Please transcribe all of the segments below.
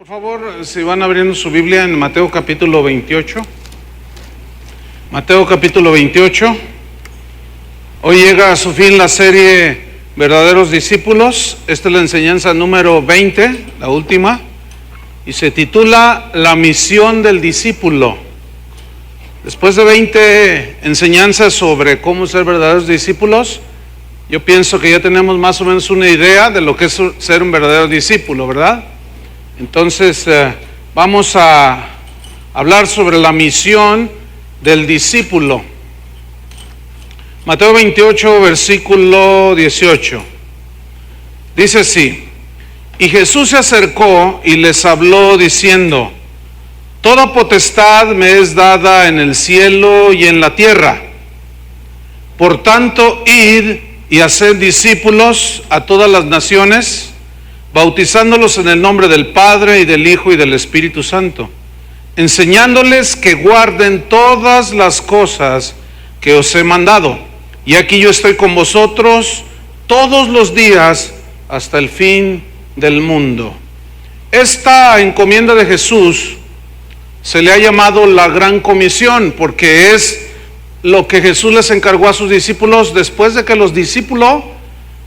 Por favor, si van abriendo su Biblia en Mateo capítulo 28. Mateo capítulo 28. Hoy llega a su fin la serie Verdaderos Discípulos. Esta es la enseñanza número 20, la última, y se titula La misión del discípulo. Después de 20 enseñanzas sobre cómo ser verdaderos discípulos, yo pienso que ya tenemos más o menos una idea de lo que es ser un verdadero discípulo, ¿verdad? Entonces, vamos a hablar sobre la misión del discípulo. Mateo 28, versículo 18. Dice así: Y Jesús se acercó y les habló diciendo: Toda potestad me es dada en el cielo y en la tierra. Por tanto, id y haced discípulos a todas las naciones, bautizándolos en el nombre del Padre y del Hijo y del Espíritu Santo, enseñándoles que guarden todas las cosas que os he mandado. Y aquí yo estoy con vosotros todos los días hasta el fin del mundo. Esta encomienda de Jesús se le ha llamado la Gran Comisión, porque es lo que Jesús les encargó a sus discípulos después de que los discípulos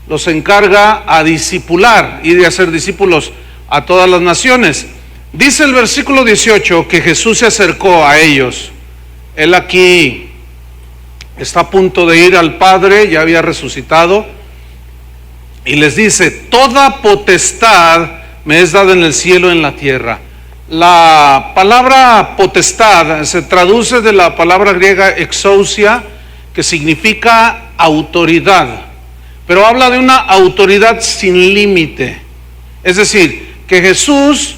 los encarga a discipular y de hacer discípulos a todas las naciones. Dice el versículo 18 que Jesús se acercó a ellos. Él aquí está a punto de ir al Padre, ya había resucitado, y les dice: toda potestad me es dada en el cielo y en la tierra. La palabra potestad se traduce de la palabra griega exousia, que significa autoridad, pero habla de una autoridad sin límite. Es decir, que Jesús,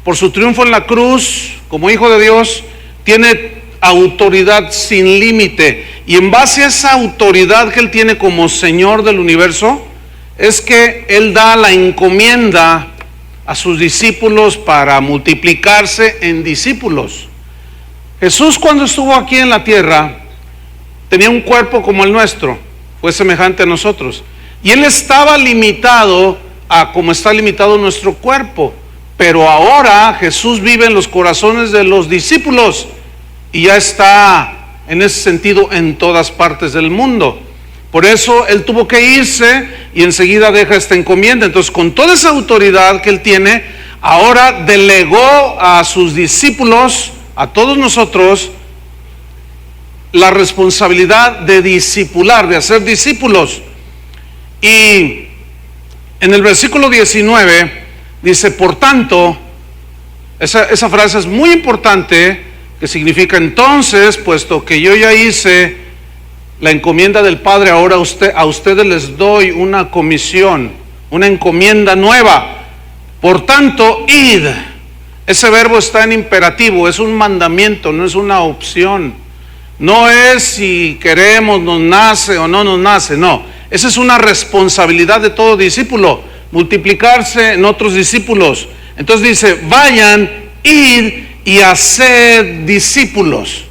por su triunfo en la cruz, como Hijo de Dios, tiene autoridad sin límite. Y en base a esa autoridad que Él tiene como Señor del universo, es que Él da la encomienda a sus discípulos para multiplicarse en discípulos. Jesús, cuando estuvo aquí en la tierra, tenía un cuerpo como el nuestro, fue semejante a nosotros, y Él estaba limitado a como está limitado nuestro cuerpo. Pero ahora Jesús vive en los corazones de los discípulos y ya está en ese sentido en todas partes del mundo. Por eso Él tuvo que irse y enseguida deja esta encomienda. Entonces, con toda esa autoridad que Él tiene, ahora delegó a sus discípulos, a todos nosotros, la responsabilidad de discipular, de hacer discípulos. Y en el versículo 19 dice: por tanto, esa frase es muy importante, que significa entonces, puesto que yo ya hice la encomienda del Padre, ahora a ustedes les doy una comisión, una encomienda nueva. Por tanto, id. Ese verbo está en imperativo, es un mandamiento, no es una opción. No es si queremos, nos nace o no nos nace, no. Esa es una responsabilidad de todo discípulo, multiplicarse en otros discípulos. Entonces dice: vayan, id y haced discípulos.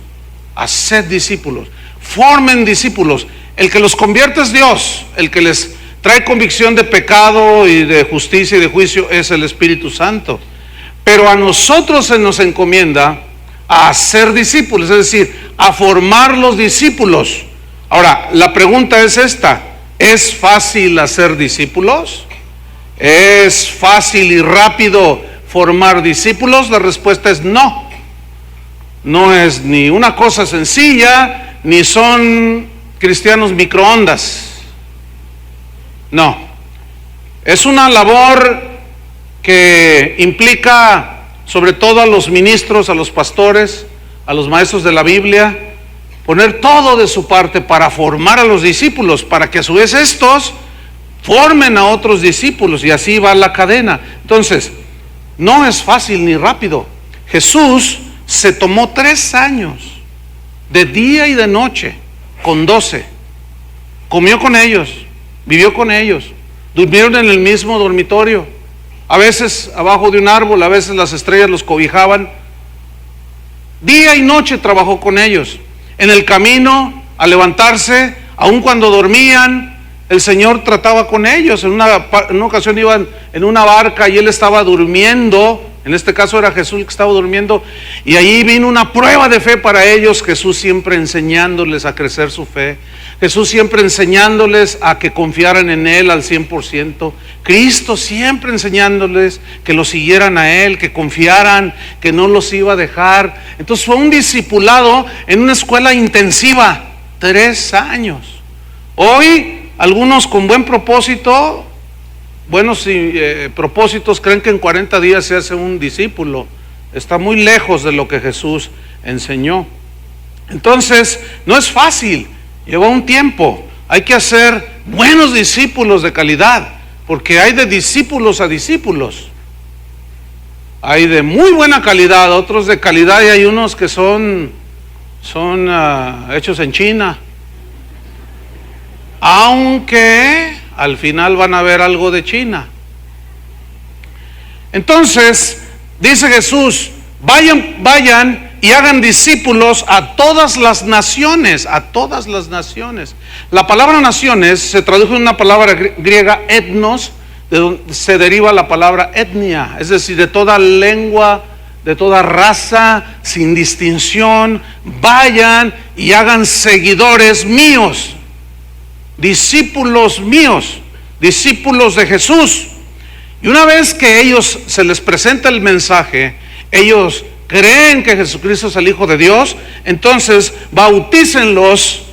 Haced discípulos. Formen discípulos. El que los convierte es Dios. El que les trae convicción de pecado y de justicia y de juicio es el Espíritu Santo. Pero a nosotros se nos encomienda a hacer discípulos, es decir, a formar los discípulos. Ahora, la pregunta es esta: ¿es fácil hacer discípulos? ¿Es fácil y rápido formar discípulos? La respuesta es no. No es ni una cosa sencilla, ni son cristianos microondas. No. Es una labor que implica sobre todo a los ministros, a los pastores, a los maestros de la Biblia, poner todo de su parte para formar a los discípulos, para que a su vez estos formen a otros discípulos, y así va la cadena. Entonces, no es fácil ni rápido. Jesús se tomó 3 años, de día y de noche, con 12. Comió con ellos, vivió con ellos, durmieron en el mismo dormitorio, a veces abajo de un árbol, a veces las estrellas los cobijaban. Día y noche trabajó con ellos. En el camino, al levantarse, aun cuando dormían, el Señor trataba con ellos. En una ocasión iban en una barca y Él estaba durmiendo En este caso era Jesús el que estaba durmiendo, y ahí vino una prueba de fe para ellos. Jesús siempre enseñándoles a crecer su fe. Jesús siempre enseñándoles a que confiaran en Él al 100%. Cristo siempre enseñándoles que lo siguieran a Él, que confiaran, que no los iba a dejar. Entonces fue un discipulado en una escuela intensiva, 3 años. Hoy algunos con buen propósito, buenos propósitos, creen que en 40 días se hace un discípulo. Está muy lejos de lo que Jesús enseñó. Entonces no es fácil. Lleva un tiempo. Hay que hacer buenos discípulos de calidad, porque hay de discípulos a discípulos. Hay de muy buena calidad, otros de calidad, y hay unos que son hechos en China. Aunque al final van a ver algo de China. Entonces, dice Jesús, vayan y hagan discípulos a todas las naciones, a todas las naciones. La palabra naciones se tradujo en una palabra griega, etnos, de donde se deriva la palabra etnia, es decir, de toda lengua, de toda raza, sin distinción. Vayan y hagan seguidores míos, discípulos míos, discípulos de Jesús. Y una vez que ellos se les presenta el mensaje, ellos creen que Jesucristo es el Hijo de Dios, entonces bautícenlos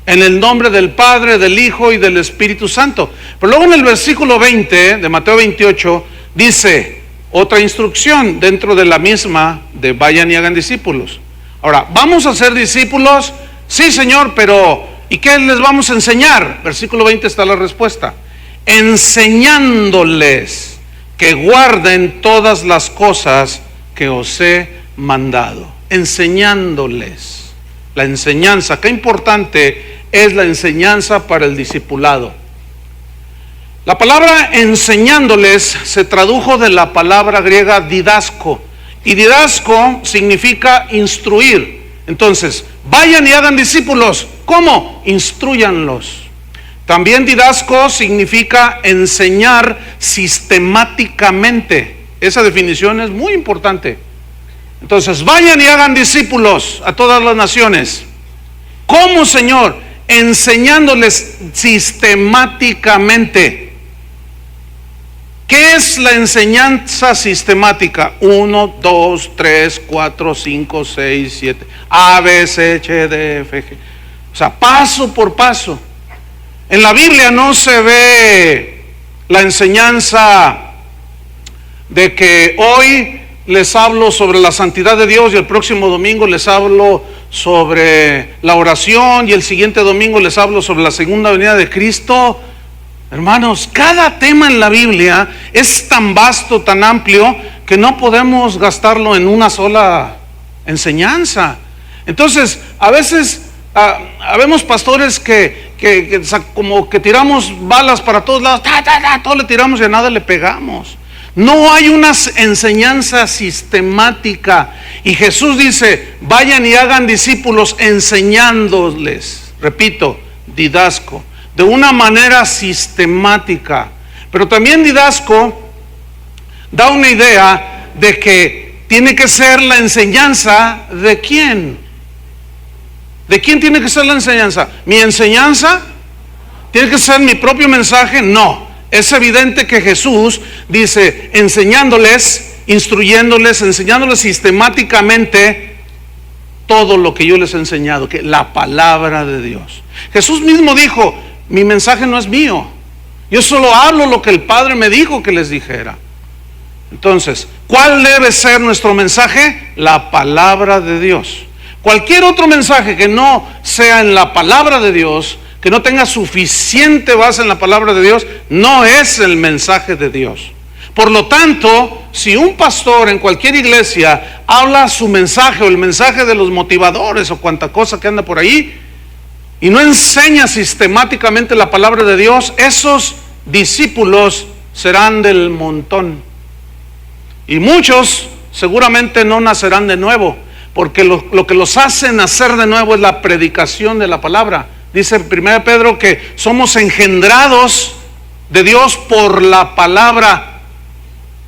en el nombre del Padre, del Hijo y del Espíritu Santo. Pero luego en el versículo 20 de Mateo 28 dice otra instrucción dentro de la misma, de vayan y hagan discípulos. Ahora, ¿vamos a ser discípulos? Sí, Señor, pero ¿y qué les vamos a enseñar? Versículo 20 está la respuesta. Enseñándoles que guarden todas las cosas que os he mandado. Enseñándoles. La enseñanza, qué importante es la enseñanza para el discipulado. La palabra enseñándoles se tradujo de la palabra griega didasco, y didasco significa instruir. Entonces, vayan y hagan discípulos. ¿Cómo? Instruyanlos. También didasco significa enseñar sistemáticamente. Esa definición es muy importante. Entonces, vayan y hagan discípulos a todas las naciones. ¿Cómo, Señor? Enseñándoles sistemáticamente. ¿Qué es la enseñanza sistemática? 1, 2, 3, 4, 5, 6, 7. A, B, C, H, D, F, G. O sea, paso por paso. En la Biblia no se ve la enseñanza de que hoy les hablo sobre la santidad de Dios y el próximo domingo les hablo sobre la oración y el siguiente domingo les hablo sobre la segunda venida de Cristo. Hermanos, cada tema en la Biblia es tan vasto, tan amplio, que no podemos gastarlo en una sola enseñanza. Entonces, a veces habemos pastores que como que tiramos balas para todos lados, todo le tiramos y a nada le pegamos. No hay una enseñanza sistemática. Y Jesús dice, vayan y hagan discípulos enseñándoles, repito, didasco, de una manera sistemática. Pero también didasco da una idea de que tiene que ser la enseñanza de quién. ¿De quién tiene que ser la enseñanza? ¿Mi enseñanza? ¿Tiene que ser mi propio mensaje? No. Es evidente que Jesús dice, enseñándoles, instruyéndoles, enseñándoles sistemáticamente todo lo que yo les he enseñado, que la palabra de Dios. Jesús mismo dijo, mi mensaje no es mío, yo solo hablo lo que el Padre me dijo que les dijera. Entonces, ¿cuál debe ser nuestro mensaje? La palabra de Dios. Cualquier otro mensaje que no sea en la palabra de Dios, que no tenga suficiente base en la palabra de Dios, no es el mensaje de Dios. Por lo tanto, si un pastor en cualquier iglesia habla su mensaje o el mensaje de los motivadores o cuanta cosa que anda por ahí y no enseña sistemáticamente la palabra de Dios, esos discípulos serán del montón. Y muchos seguramente no nacerán de nuevo, porque lo que los hace nacer de nuevo es la predicación de la palabra. Dice 1 Pedro que somos engendrados de Dios por la palabra.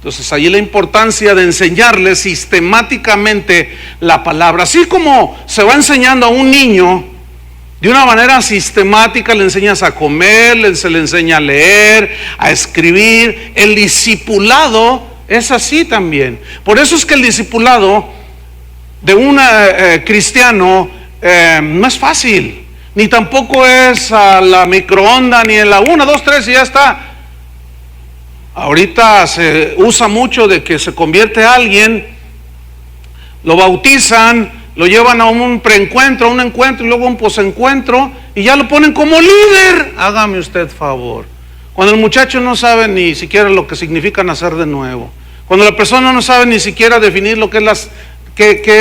Entonces ahí la importancia de enseñarles sistemáticamente la palabra. Así como se va enseñando a un niño de una manera sistemática, le enseñas a comer, se le enseña a leer, a escribir. El discipulado es así también. Por eso es que el discipulado de un cristiano no es fácil, ni tampoco es a la microonda, ni en la 1, 2, 3 y ya está. Ahorita se usa mucho de que se convierte a alguien, lo bautizan, lo llevan a un preencuentro, a un encuentro y luego a un posencuentro y ya lo ponen como líder. Hágame usted favor. Cuando el muchacho no sabe ni siquiera lo que significa nacer de nuevo, cuando la persona no sabe ni siquiera definir lo que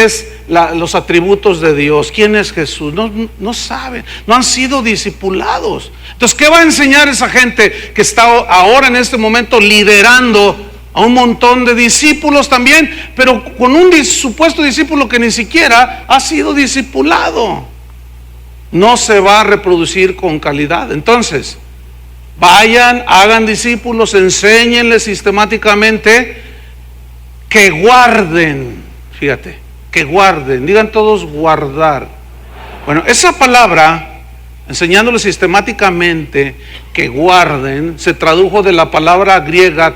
es los atributos de Dios, quién es Jesús, no saben, no han sido discipulados. Entonces, ¿qué va a enseñar esa gente que está ahora en este momento liderando a un montón de discípulos también, pero con un supuesto discípulo que ni siquiera ha sido discipulado? No se va a reproducir con calidad. Entonces, vayan, hagan discípulos, enséñenles sistemáticamente que guarden. Fíjate, que guarden, digan todos guardar. Bueno, esa palabra, enseñándoles sistemáticamente que guarden, se tradujo de la palabra griega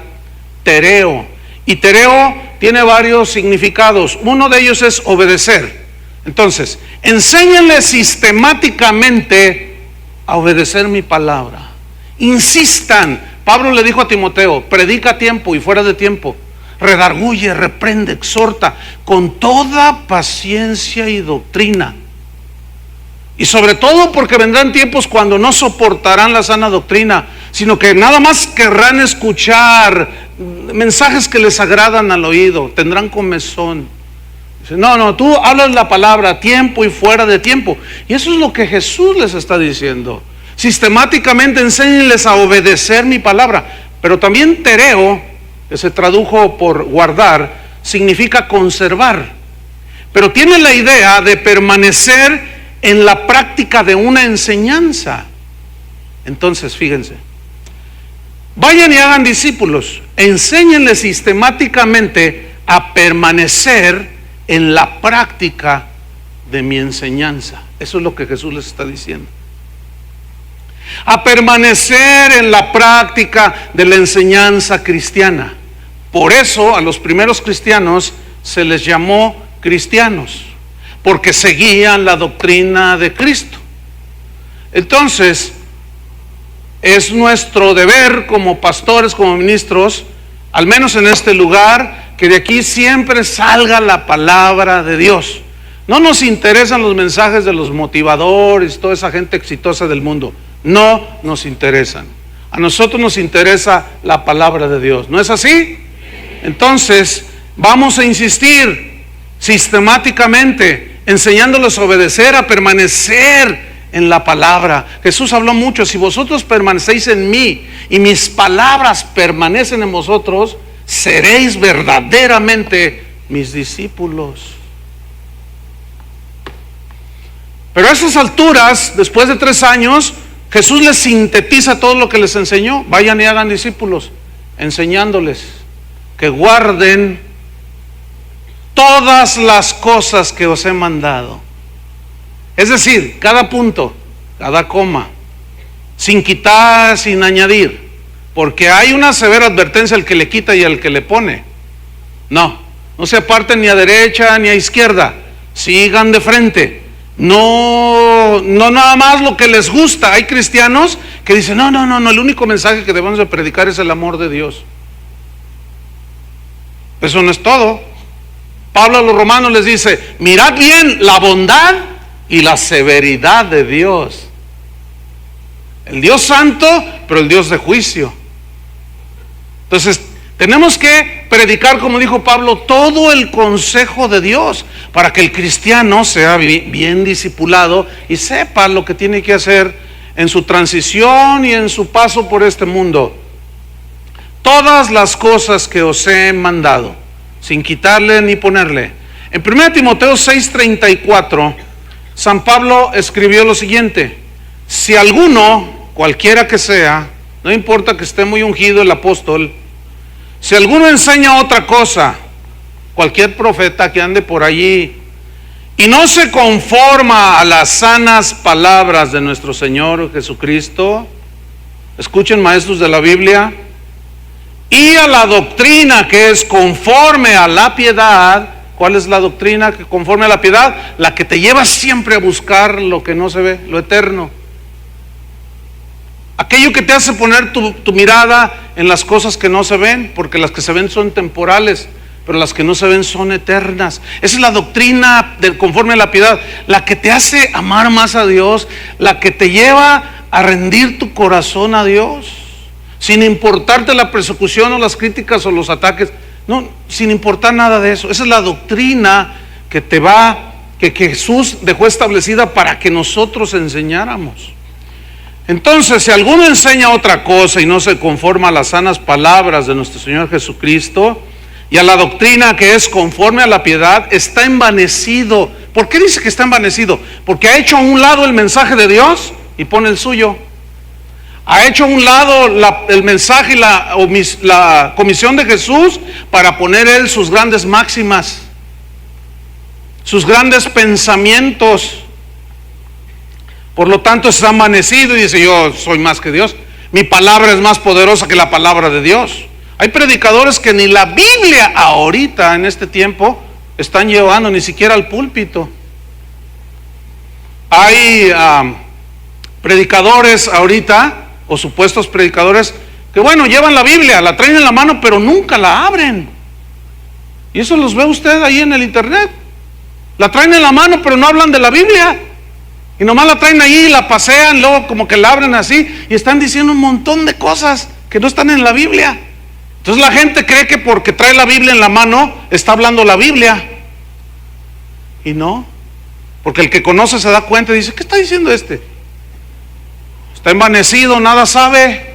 tereo. Y tereo tiene varios significados. Uno de ellos es obedecer. Entonces, enséñenles sistemáticamente a obedecer mi palabra. Insistan. Pablo le dijo a Timoteo, predica a tiempo y fuera de tiempo. Redarguye, reprende, exhorta con toda paciencia y doctrina. Y sobre todo porque vendrán tiempos cuando no soportarán la sana doctrina, sino que nada más querrán escuchar mensajes que les agradan al oído, tendrán comezón. Dice, no, tú hablas la palabra a tiempo y fuera de tiempo. Y eso es lo que Jesús les está diciendo. Sistemáticamente enséñenles a obedecer mi palabra. Pero también tereo, que se tradujo por guardar, significa conservar, pero tiene la idea de permanecer en la práctica de una enseñanza. Entonces, fíjense, vayan y hagan discípulos, enséñenles sistemáticamente a permanecer en la práctica de mi enseñanza. Eso es lo que Jesús les está diciendo. A permanecer en la práctica de la enseñanza cristiana. Por eso a los primeros cristianos se les llamó cristianos, porque seguían la doctrina de Cristo. Entonces, es nuestro deber como pastores, como ministros, al menos en este lugar, que de aquí siempre salga la palabra de Dios. No nos interesan los mensajes de los motivadores, toda esa gente exitosa del mundo. No nos interesan. A nosotros nos interesa la palabra de Dios. ¿No es así? Entonces, vamos a insistir sistemáticamente, enseñándoles a obedecer, a permanecer en la palabra. Jesús habló mucho, si vosotros permanecéis en mí y mis palabras permanecen en vosotros, seréis verdaderamente mis discípulos. Pero a esas alturas, después de 3 años, Jesús les sintetiza todo lo que les enseñó. Vayan y hagan discípulos, enseñándoles que guarden todas las cosas que os he mandado. Es decir, cada punto, cada coma, sin quitar, sin añadir, porque hay una severa advertencia al que le quita y al que le pone. No se aparten ni a derecha ni a izquierda, sigan de frente. No nada más lo que les gusta. Hay cristianos que dicen, no, el único mensaje que debemos de predicar es el amor de Dios. Eso no es todo. Pablo a los romanos les dice, mirad bien la bondad y la severidad de Dios. El Dios santo, pero el Dios de juicio. Entonces, tenemos que predicar, como dijo Pablo, todo el consejo de Dios, para que el cristiano sea bien discipulado y sepa lo que tiene que hacer en su transición y en su paso por este mundo. Todas las cosas que os he mandado, sin quitarle ni ponerle. En 1 Timoteo 6:34, San Pablo escribió lo siguiente: si alguno, cualquiera que sea, no importa que esté muy ungido el apóstol, Si alguno enseña otra cosa, cualquier profeta que ande por allí, y no se conforma a las sanas palabras de nuestro Señor Jesucristo, escuchen, maestros de la Biblia, y a la doctrina que es conforme a la piedad. ¿Cuál es la doctrina que conforme a la piedad? La que te lleva siempre a buscar lo que no se ve, lo eterno. Aquello que te hace poner tu mirada en las cosas que no se ven, porque las que se ven son temporales, pero las que no se ven son eternas. Esa es la doctrina conforme a la piedad, la que te hace amar más a Dios, la que te lleva a rendir tu corazón a Dios, sin importarte la persecución o las críticas o los ataques, no, sin importar nada de eso. Esa es la doctrina que que Jesús dejó establecida para que nosotros enseñáramos. Entonces, si alguno enseña otra cosa y no se conforma a las sanas palabras de nuestro Señor Jesucristo y a la doctrina que es conforme a la piedad, está envanecido. ¿Por qué dice que está envanecido? Porque ha hecho a un lado el mensaje de Dios y pone el suyo. Ha hecho a un lado el mensaje y la comisión de Jesús para poner él sus grandes máximas, sus grandes pensamientos. Por lo tanto, está amanecido y dice: yo soy más que Dios, mi palabra es más poderosa que la palabra de Dios. Hay predicadores que ni la Biblia ahorita, en este tiempo, están llevando ni siquiera al púlpito. Hay predicadores ahorita, o supuestos predicadores, que bueno, llevan la Biblia, la traen en la mano, pero nunca la abren. Y eso los ve usted ahí en el internet. La traen en la mano, pero no hablan de la Biblia. Y nomás la traen ahí y la pasean, luego como que la abren así y están diciendo un montón de cosas que no están en la Biblia. Entonces la gente cree que porque trae la Biblia en la mano está hablando la Biblia. Y no, porque el que conoce se da cuenta y dice: ¿qué está diciendo este? Está envanecido, nada sabe,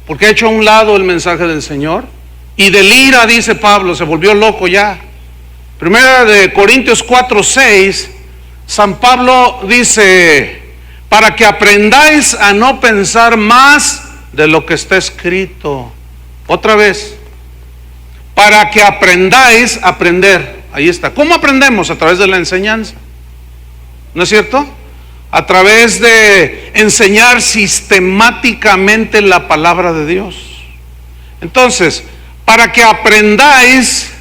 porque ha hecho a un lado el mensaje del Señor. Y delira, dice Pablo, se volvió loco ya. Primera de Corintios 4:6, San Pablo dice: para que aprendáis a no pensar más de lo que está escrito. Otra vez, para que aprendáis a aprender. Ahí está. ¿Cómo aprendemos? A través de la enseñanza, ¿no es cierto? A través de enseñar sistemáticamente la palabra de Dios. Entonces, para que aprendáis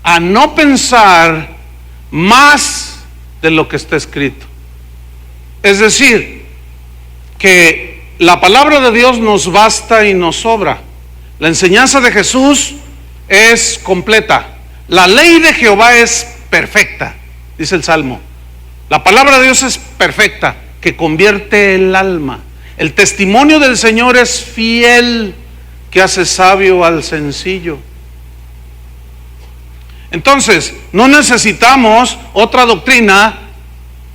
a no pensar más de lo que está escrito. Es decir, que la palabra de Dios nos basta y nos sobra. La enseñanza de Jesús es completa. La ley de Jehová es perfecta, dice el Salmo. La palabra de Dios es perfecta, que convierte el alma. El testimonio del Señor es fiel, que hace sabio al sencillo. Entonces, no necesitamos otra doctrina,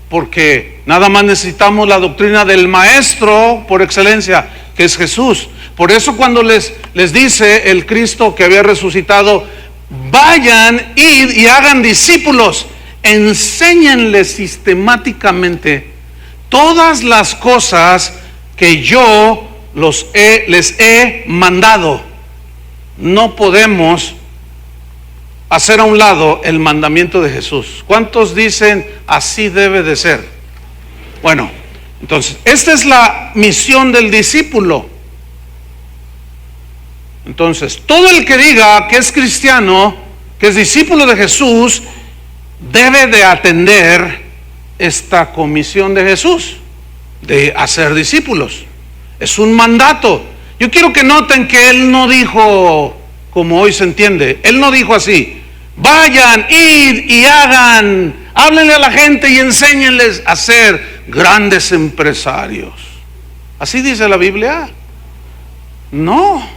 porque nada más necesitamos la doctrina del Maestro por excelencia, que es Jesús. Por eso cuando les dice el Cristo que había resucitado: vayan, id y hagan discípulos, enséñenles sistemáticamente todas las cosas que yo les he mandado. No podemos hacer a un lado el mandamiento de Jesús. ¿Cuántos dicen así debe de ser? Bueno, entonces, esta es la misión del discípulo. Entonces, todo el que diga que es cristiano, que es discípulo de Jesús, debe de atender esta comisión de Jesús, de hacer discípulos. Es un mandato. Yo quiero que noten que Él no dijo como hoy se entiende. Él no dijo así: vayan, id y hagan, háblenle a la gente y enséñenles a ser grandes empresarios. ¿Así dice la Biblia? No.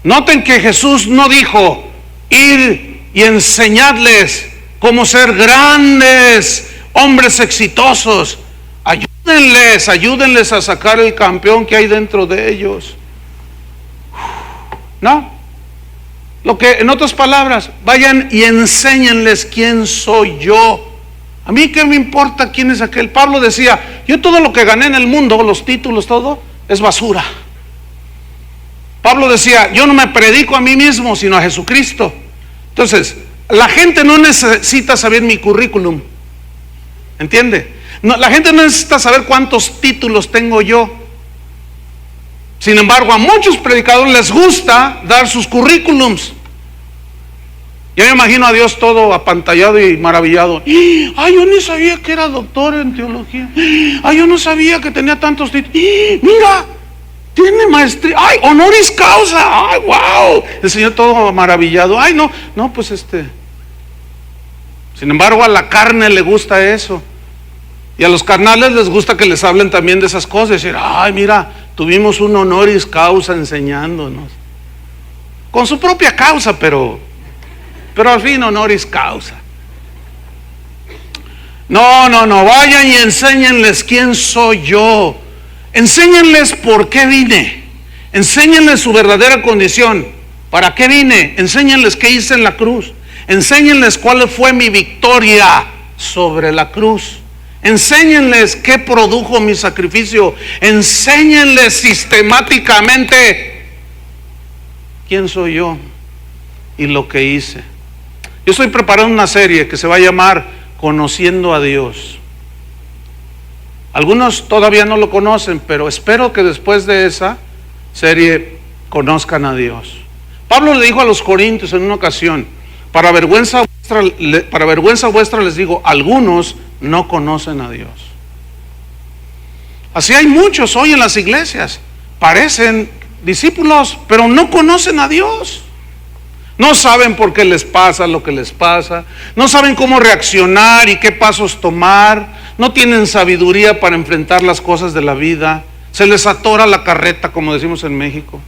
Noten que Jesús no dijo: ir y enseñarles cómo ser grandes hombres exitosos. Ayúdenles a sacar el campeón que hay dentro de ellos. No. Lo que, en otras palabras, vayan y enséñenles quién soy yo. A mí qué me importa quién es aquel. Pablo decía: yo todo lo que gané en el mundo, los títulos, todo, es basura. Pablo decía, yo no me predico a mí mismo, sino a Jesucristo. Entonces, la gente no necesita saber mi currículum, ¿entiende? No, la gente no necesita saber cuántos títulos tengo yo. Sin embargo, a muchos predicadores les gusta dar sus currículums. Yo me imagino a Dios todo apantallado y maravillado. Ay, yo ni sabía que era doctor en teología. Ay, yo no sabía que tenía tantos títulos. Mira, tiene maestría. Ay, honoris causa. Ay, wow. El Señor todo maravillado. Ay, no, pues Sin embargo, a la carne le gusta eso. Y a los carnales les gusta que les hablen también de esas cosas. Decir, ay, mira, tuvimos un honoris causa enseñándonos. Con su propia causa, pero al fin honoris causa. No, vayan y enséñenles quién soy yo. Enséñenles por qué vine. Enséñenles su verdadera condición. ¿Para qué vine? Enséñenles qué hice en la cruz. Enséñenles cuál fue mi victoria sobre la cruz. Enséñenles qué produjo mi sacrificio. Enséñenles sistemáticamente quién soy yo y lo que hice. Yo estoy preparando una serie que se va a llamar Conociendo a Dios. Algunos todavía no lo conocen, pero espero que después de esa serie conozcan a Dios. Pablo le dijo a los corintios en una ocasión, para vergüenza vuestra les digo, algunos no conocen a Dios. Así hay muchos hoy en las iglesias, parecen discípulos, pero no conocen a Dios. No saben por qué les pasa lo que les pasa, no saben cómo reaccionar y qué pasos tomar, no tienen sabiduría para enfrentar las cosas de la vida, se les atora la carreta, como decimos en México.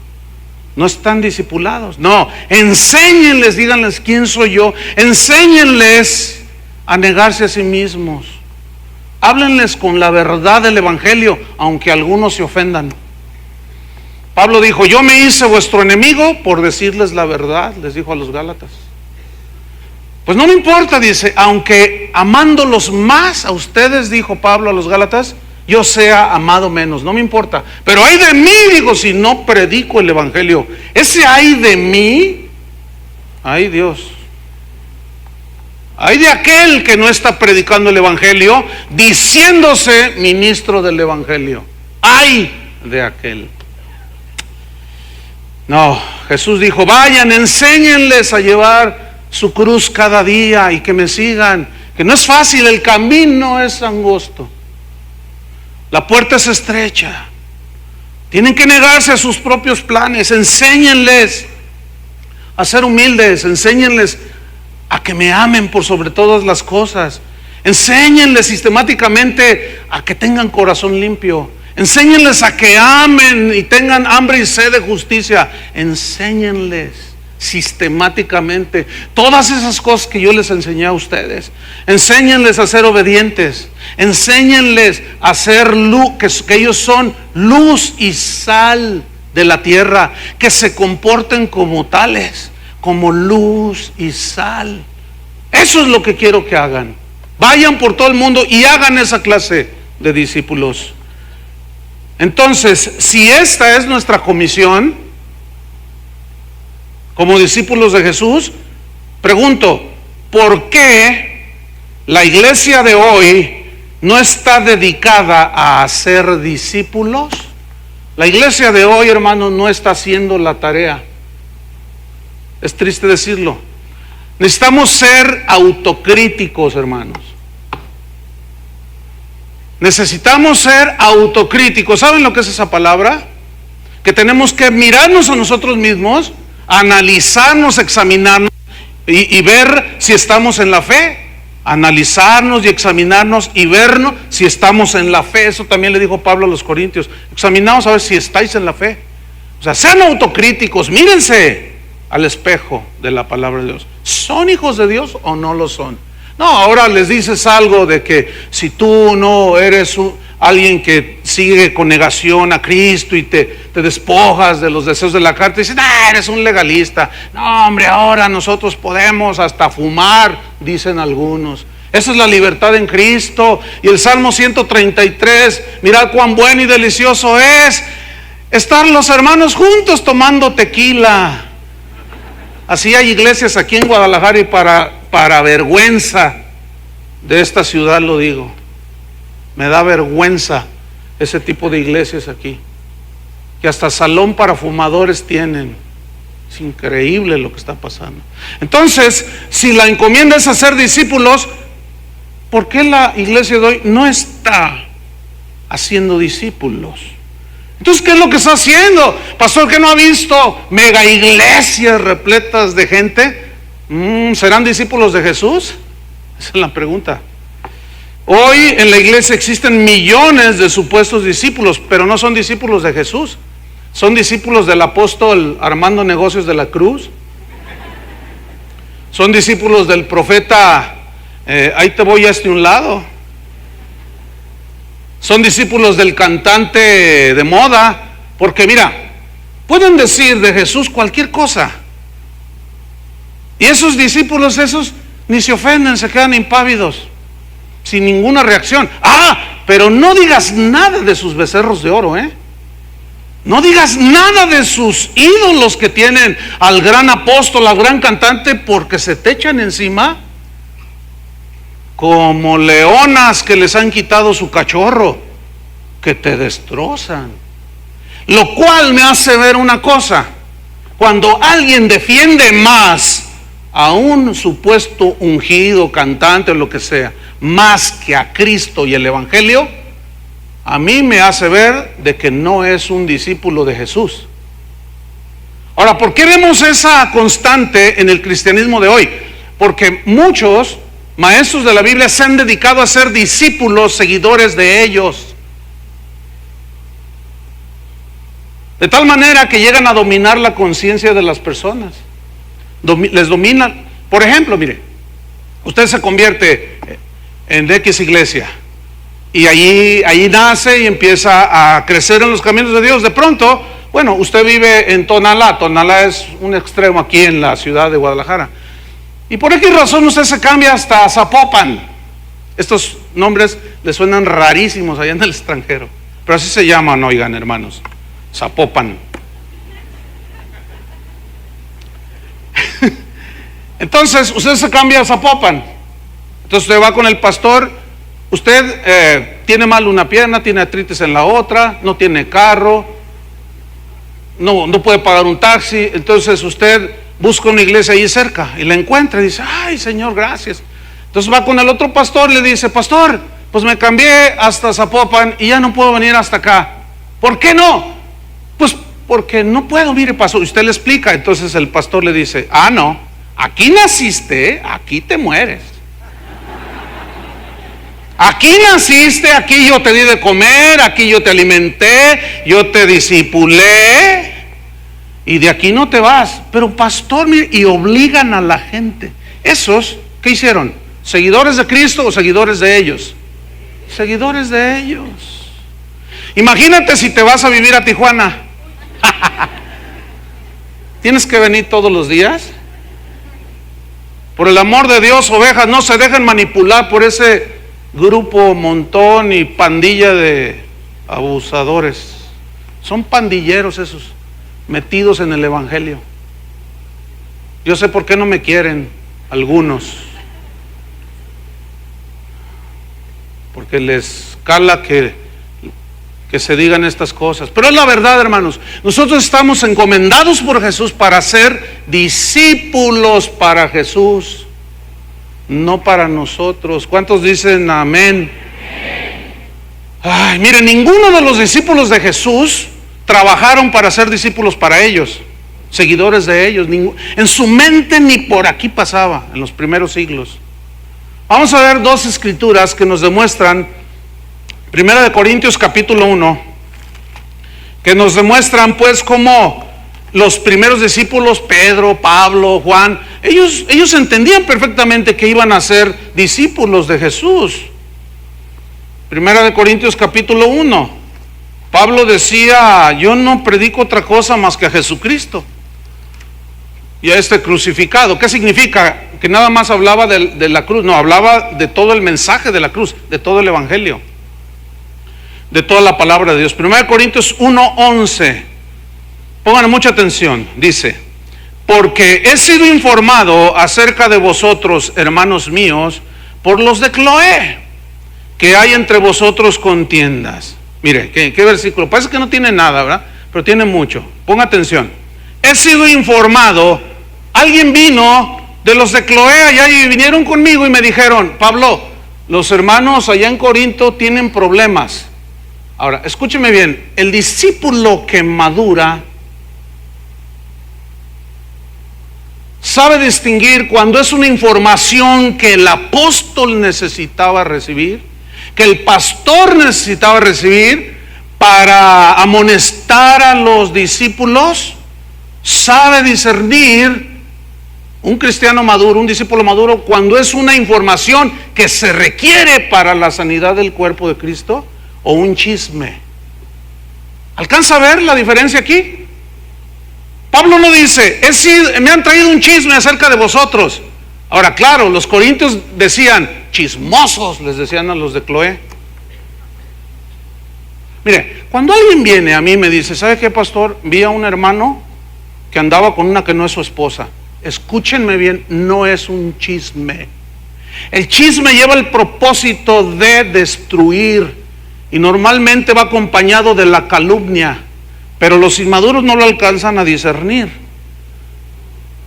No están discipulados. No, enséñenles, díganles quién soy yo, enséñenles a negarse a sí mismos. Háblenles con la verdad del evangelio, aunque algunos se ofendan. Pablo dijo, yo me hice vuestro enemigo por decirles la verdad, les dijo a los Gálatas. Pues no me importa, dice, aunque amándolos más a ustedes, dijo Pablo a los Gálatas, yo sea amado menos, no me importa. Pero ay de mí, digo, si no predico el evangelio. Ese ay de mí, ay Dios, ay de aquel que no está predicando el evangelio, diciéndose ministro del evangelio. Ay de aquel. No, Jesús dijo, vayan, enséñenles a llevar su cruz cada día y que me sigan, que no es fácil, el camino es angosto, la puerta es estrecha, tienen que negarse a sus propios planes. Enséñenles a ser humildes, enséñenles a que me amen por sobre todas las cosas, enséñenles sistemáticamente a que tengan corazón limpio. Enséñenles a que amen y tengan hambre y sed de justicia. Enséñenles sistemáticamente todas esas cosas que yo les enseñé a ustedes. Enséñenles a ser obedientes. Enséñenles a ser luz, que ellos son luz y sal de la tierra, que se comporten como tales, como luz y sal. Eso es lo que quiero que hagan. Vayan por todo el mundo y hagan esa clase de discípulos. Entonces, si esta es nuestra comisión como discípulos de Jesús, pregunto, ¿por qué la iglesia de hoy no está dedicada a hacer discípulos? La iglesia de hoy, hermanos, no está haciendo la tarea. Es triste decirlo. Necesitamos ser autocríticos, hermanos. Necesitamos ser autocríticos. ¿Saben lo que es esa palabra? Que tenemos que mirarnos a nosotros mismos, analizarnos, examinarnos y ver si estamos en la fe. Analizarnos y examinarnos y vernos si estamos en la fe. Eso también le dijo Pablo a los corintios. Examinaos a ver si estáis en la fe. O sea, sean autocríticos, mírense al espejo de la palabra de Dios. ¿Son hijos de Dios o no lo son? No, ahora les dices algo de que si tú no eres alguien que sigue con negación a Cristo y te despojas de los deseos de la carne, dicen, eres un legalista. No, hombre, ahora nosotros podemos hasta fumar, dicen algunos. Esa es la libertad en Cristo. Y el Salmo 133, mirad cuán bueno y delicioso es estar los hermanos juntos tomando tequila. Así hay iglesias aquí en Guadalajara y para vergüenza de esta ciudad lo digo. Me da vergüenza ese tipo de iglesias aquí, que hasta salón para fumadores tienen. Es increíble lo que está pasando. Entonces, si la encomienda es hacer discípulos, ¿por qué la iglesia de hoy no está haciendo discípulos? Entonces, ¿qué es lo que está haciendo? Pastor, ¿qué no ha visto mega iglesias repletas de gente? ¿Serán discípulos de Jesús? Esa es la pregunta. Hoy en la iglesia existen millones de supuestos discípulos, pero no son discípulos de Jesús. Son discípulos del apóstol Armando Negocios de la Cruz. Son discípulos del profeta, ahí te voy a un lado. Son discípulos del cantante de moda. Porque mira, pueden decir de Jesús cualquier cosa. Y esos discípulos, esos ni se ofenden, se quedan impávidos, sin ninguna reacción. Pero no digas nada de sus becerros de oro, No digas nada de sus ídolos que tienen al gran apóstol, al gran cantante, porque se te echan encima como leonas que les han quitado su cachorro, que te destrozan. Lo cual me hace ver una cosa: cuando alguien defiende más a un supuesto ungido, cantante o lo que sea, más que a Cristo y el Evangelio, a mí me hace ver de que no es un discípulo de Jesús. Ahora, ¿por qué vemos esa constante en el cristianismo de hoy? Porque muchos maestros de la Biblia se han dedicado a ser discípulos, seguidores de ellos, de tal manera que llegan a dominar la conciencia de las personas. Les dominan. Por ejemplo, mire, usted se convierte en X iglesia y allí nace y empieza a crecer en los caminos de Dios. De pronto, bueno, usted vive en Tonalá. Tonalá es un extremo aquí en la ciudad de Guadalajara, y por X razón usted se cambia hasta Zapopan. Estos nombres le suenan rarísimos allá en el extranjero, pero así se llaman, oigan hermanos, Zapopan. Entonces usted se cambia a Zapopan. Entonces usted va con el pastor. Usted tiene mal una pierna, tiene artritis en la otra, no tiene carro, no puede pagar un taxi. Entonces usted busca una iglesia ahí cerca y la encuentra y dice: ay Señor, gracias. Entonces va con el otro pastor y le dice: pastor, pues me cambié hasta Zapopan y ya no puedo venir hasta acá. ¿Por qué no? Pues porque no puedo, mire pastor. Y usted le explica. Entonces el pastor le dice: no, aquí naciste, aquí te mueres. Aquí naciste, aquí yo te di de comer, aquí yo te alimenté, yo te discipulé, y de aquí no te vas. Pero pastor, mire, y obligan a la gente. ¿Esos qué hicieron? ¿Seguidores de Cristo o seguidores de ellos? Seguidores de ellos. Imagínate si te vas a vivir a Tijuana. ¿Tienes que venir todos los días? Por el amor de Dios, ovejas, no se dejen manipular por ese grupo, montón y pandilla de abusadores. Son pandilleros esos, metidos en el Evangelio. Yo sé por qué no me quieren algunos, porque les cala que se digan estas cosas. Pero es la verdad, hermanos. Nosotros estamos encomendados por Jesús para ser discípulos para Jesús, no para nosotros. ¿Cuántos dicen amén? Ay, miren, ninguno de los discípulos de Jesús trabajaron para ser discípulos para ellos, seguidores de ellos. En su mente ni por aquí pasaba en los primeros siglos. Vamos a ver dos escrituras que nos demuestran. Primera de Corintios capítulo 1, que nos demuestran pues cómo los primeros discípulos, Pedro, Pablo, Juan, ellos entendían perfectamente que iban a ser discípulos de Jesús. Primera de Corintios capítulo 1, Pablo decía: yo no predico otra cosa más que a Jesucristo y a este crucificado. ¿Qué significa? Que nada más hablaba de la cruz. No, hablaba de todo el mensaje de la cruz, de todo el evangelio. de toda la palabra de Dios. 1 Corintios 1:11. Pongan mucha atención. Dice: porque he sido informado acerca de vosotros, hermanos míos, por los de Cloé, que hay entre vosotros contiendas. Mire, ¿qué versículo? Parece que no tiene nada, ¿verdad? Pero tiene mucho. Ponga atención. He sido informado, alguien vino de los de Cloé allá y vinieron conmigo y me dijeron: Pablo, los hermanos allá en Corinto tienen problemas. Ahora, escúcheme bien, el discípulo que madura sabe distinguir cuando es una información que el apóstol necesitaba recibir, que el pastor necesitaba recibir para amonestar a los discípulos. Sabe discernir un cristiano maduro, un discípulo maduro, cuando es una información que se requiere para la sanidad del cuerpo de Cristo o un chisme. ¿Alcanza a ver la diferencia aquí? Pablo no dice: me han traído un chisme acerca de vosotros. Ahora, claro, los corintios decían chismosos, les decían a los de Cloé. Mire, cuando alguien viene a mí y me dice: ¿sabe qué, pastor? Vi a un hermano que andaba con una que no es su esposa. Escúchenme bien, no es un chisme. El chisme lleva el propósito de destruir y normalmente va acompañado de la calumnia, pero los inmaduros no lo alcanzan a discernir.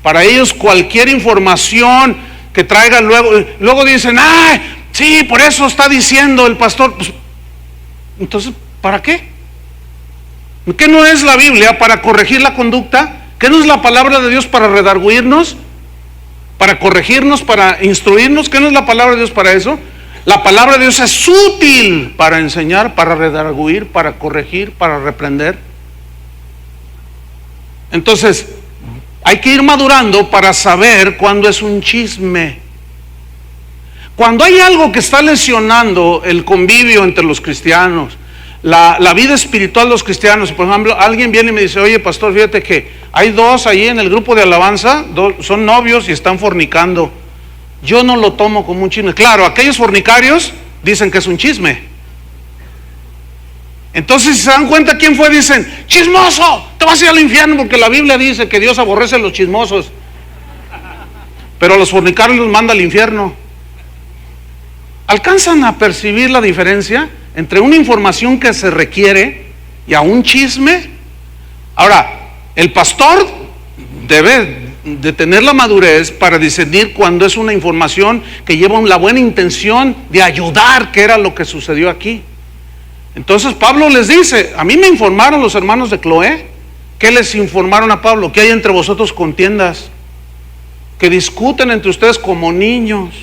Para ellos cualquier información que traiga luego dicen: ¡ay, sí, por eso está diciendo el pastor! Pues, entonces, ¿para qué? ¿Qué no es la Biblia para corregir la conducta? ¿Qué no es la palabra de Dios para redarguirnos? ¿Para corregirnos? ¿Para instruirnos? ¿Qué no es la palabra de Dios para eso? La palabra de Dios es útil para enseñar, para redarguir, para corregir, para reprender. Entonces, hay que ir madurando para saber cuándo es un chisme. Cuando hay algo que está lesionando el convivio entre los cristianos, la vida espiritual de los cristianos. Por ejemplo, alguien viene y me dice: oye, pastor, fíjate que hay dos ahí en el grupo de alabanza, son novios y están fornicando. Yo no lo tomo como un chisme. Claro, aquellos fornicarios dicen que es un chisme. Entonces, si se dan cuenta quién fue, dicen: chismoso, te vas a ir al infierno, porque la Biblia dice que Dios aborrece a los chismosos, pero a los fornicarios los manda al infierno. ¿Alcanzan a percibir la diferencia entre una información que se requiere y a un chisme? Ahora, el pastor debe de tener la madurez para discernir cuando es una información que lleva la buena intención de ayudar, que era lo que sucedió aquí. Entonces Pablo les dice: a mí me informaron los hermanos de Cloé. ¿Qué les informaron a Pablo? Que hay entre vosotros contiendas, que discuten entre ustedes como niños.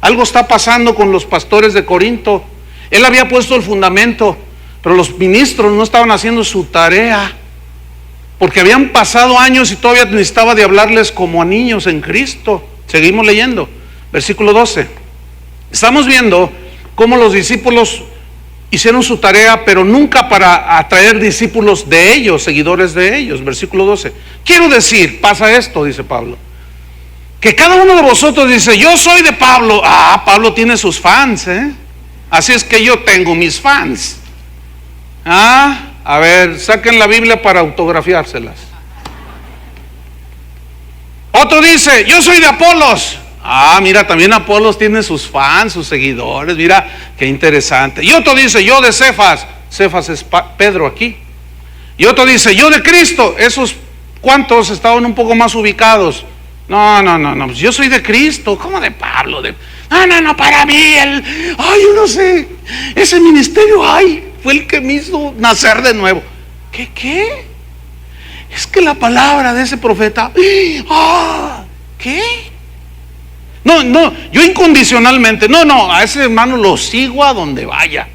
Algo está pasando con los pastores de Corinto. Él había puesto el fundamento, pero los ministros no estaban haciendo su tarea, porque habían pasado años y todavía necesitaba de hablarles como a niños en Cristo. Seguimos leyendo, versículo 12. Estamos viendo cómo los discípulos hicieron su tarea, pero nunca para atraer discípulos de ellos, seguidores de ellos. Versículo 12. Quiero decir, pasa esto, dice Pablo, que cada uno de vosotros dice: yo soy de Pablo. Pablo tiene sus fans, así es que yo tengo mis fans. A ver, saquen la Biblia para autografiárselas. Otro dice: yo soy de Apolos. Mira, también Apolos tiene sus fans, sus seguidores. Mira, qué interesante. Y otro dice: yo de Cefas. Cefas es Pedro aquí. Y otro dice: yo de Cristo. Esos cuantos estaban un poco más ubicados. No, pues yo soy de Cristo. ¿Cómo de Pablo? No, para mí yo no sé, ese ministerio, fue el que me hizo nacer de nuevo. ¿Qué? Es que la palabra de ese profeta, ¿qué? No, yo incondicionalmente, a ese hermano lo sigo a donde vaya.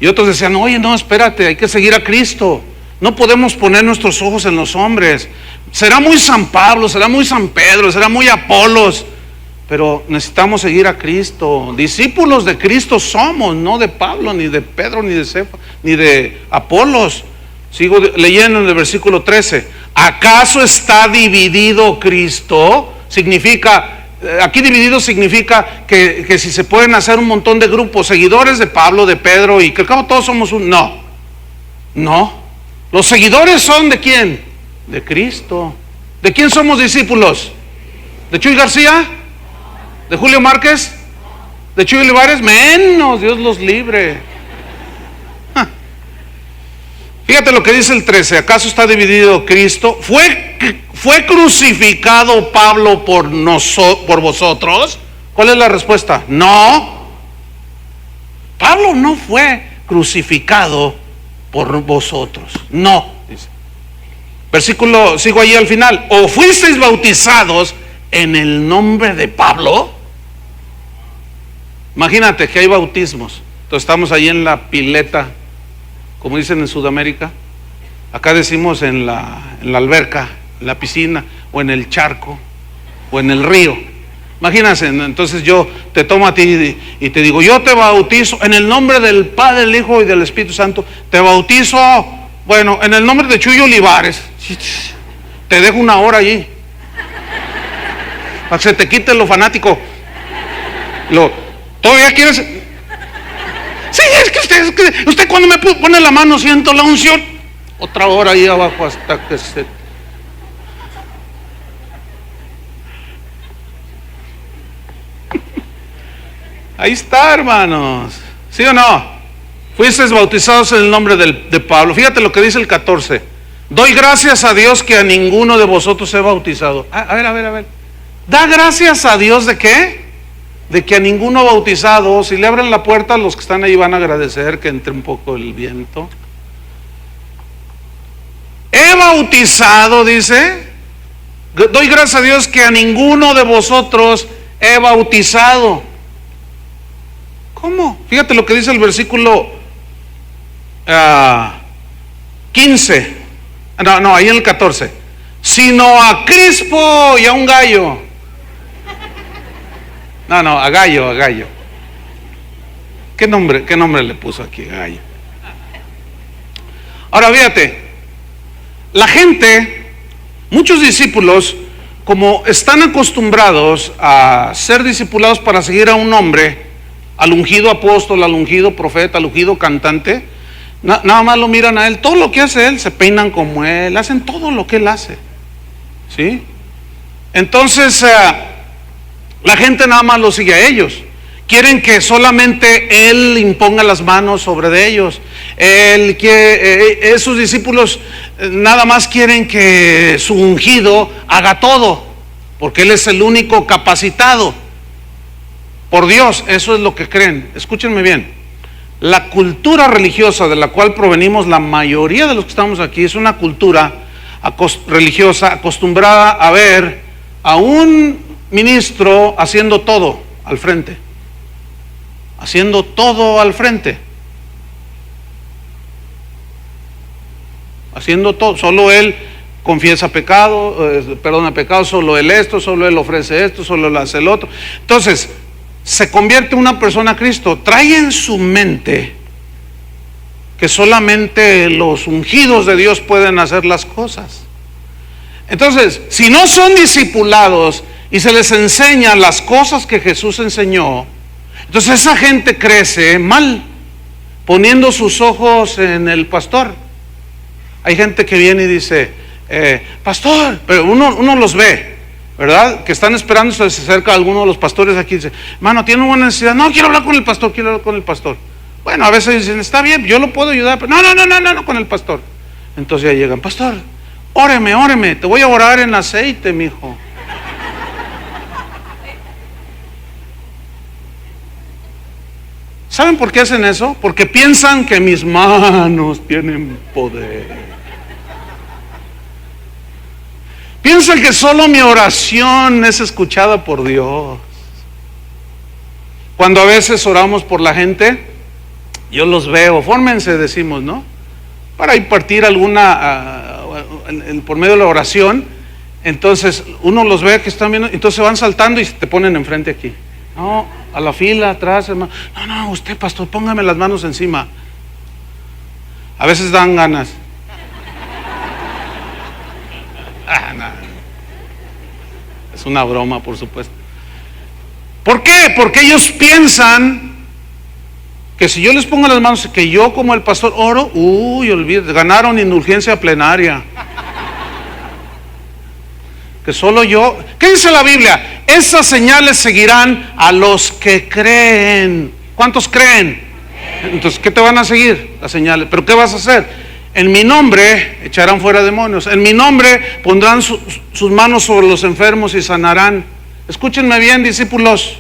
Y otros decían: oye, no, espérate, hay que seguir a Cristo. No podemos poner nuestros ojos en los hombres. Será muy San Pablo, será muy San Pedro, será muy Apolos, pero necesitamos seguir a Cristo. Discípulos de Cristo somos, no de Pablo, ni de Pedro, ni de Cefas, ni de Apolos. Sigo leyendo en el versículo 13. ¿Acaso está dividido Cristo? Significa Aquí dividido significa que si se pueden hacer un montón de grupos, seguidores de Pablo, de Pedro, y que al cabo todos somos un... No. Los seguidores son ¿de quién? De Cristo. ¿De quién somos discípulos? ¿De Chuy García? ¿De Julio Márquez? ¿De Chuy Olivares? Menos, Dios los libre. Fíjate lo que dice el 13. ¿Acaso está dividido Cristo? ¿Fue crucificado Pablo por vosotros? ¿Cuál es la respuesta? No. Pablo no fue crucificado por vosotros. No, dice. Versículo, sigo ahí al final. ¿O fuisteis bautizados en el nombre de Pablo? Imagínate que hay bautismos. Entonces estamos ahí en la pileta, como dicen en Sudamérica. Acá decimos en la alberca, en la piscina, o en el charco, o en el río. Imagínense, entonces yo te tomo a ti y te digo, yo te bautizo en el nombre del Padre, del Hijo y del Espíritu Santo. Te bautizo, bueno, en el nombre de Chuy Olivares. Te dejo una hora allí, para que se te quite lo fanático. ¿Todavía quieres? Sí, es que usted cuando me pone la mano siento la unción. Otra hora ahí abajo hasta que se... Ahí está, hermanos. ¿Sí o no? Fuisteis bautizados en el nombre de Pablo. Fíjate lo que dice el 14. Doy gracias a Dios que a ninguno de vosotros he bautizado. A ver. ¿Da gracias a Dios de qué? De que a ninguno bautizado. Si le abren la puerta, los que están ahí van a agradecer que entre un poco el viento. He bautizado, dice. Doy gracias a Dios que a ninguno de vosotros he bautizado. ¿Cómo? Fíjate lo que dice el versículo 15. No, ahí en el 14. Sino a Crispo y a un gallo. No, a Gallo. ¿Qué nombre le puso aquí, Gallo? Ahora fíjate, la gente, muchos discípulos, como están acostumbrados a ser discipulados para seguir a un hombre, al ungido apóstol, al ungido profeta, al ungido cantante, nada más lo miran a él, todo lo que hace él, se peinan como él, hacen todo lo que él hace, ¿sí? Entonces, la gente nada más lo sigue a ellos. Quieren que solamente él imponga las manos sobre de ellos. Esos discípulos nada más quieren que su ungido haga todo, porque él es el único capacitado por Dios. Eso es lo que creen. Escúchenme bien. La cultura religiosa de la cual provenimos la mayoría de los que estamos aquí es una cultura religiosa acostumbrada a ver a un ministro haciendo todo al frente. Haciendo todo al frente. Haciendo todo. Solo él confiesa pecado, perdona pecado, solo él esto, solo él ofrece esto, solo él hace el otro. Entonces, se convierte una persona a Cristo. Trae en su mente que solamente los ungidos de Dios pueden hacer las cosas. Entonces, si no son discipulados y se les enseña las cosas que Jesús enseñó, entonces esa gente crece mal, poniendo sus ojos en el pastor. Hay gente que viene y dice, pastor, pero uno los ve, ¿verdad? Que están esperando, se acerca a alguno de los pastores aquí y dice, hermano, ¿tiene una necesidad? No, quiero hablar con el pastor, quiero hablar con el pastor. Bueno, a veces dicen, está bien, yo lo puedo ayudar, pero no, con el pastor. Entonces ya llegan, pastor, óreme, te voy a orar en aceite, mijo. ¿Saben por qué hacen eso? Porque piensan que mis manos tienen poder. Piensan que solo mi oración es escuchada por Dios. Cuando a veces oramos por la gente, yo los veo, fórmense, decimos, ¿no? Para impartir alguna, por medio de la oración. Entonces uno los ve que están viendo, entonces van saltando y te ponen enfrente aquí. No, a la fila, atrás, hermano. No, usted, pastor, póngame las manos encima. A veces dan ganas. No. Es una broma, por supuesto. ¿Por qué? Porque ellos piensan que si yo les pongo las manos, que yo como el pastor oro, olvídate, ganaron indulgencia plenaria. Que solo yo, ¿qué dice la Biblia? Esas señales seguirán a los que creen. ¿Cuántos creen? Entonces, ¿qué te van a seguir? Las señales. ¿Pero qué vas a hacer? En mi nombre echarán fuera demonios. En mi nombre pondrán sus manos sobre los enfermos y sanarán. Escúchenme bien, discípulos.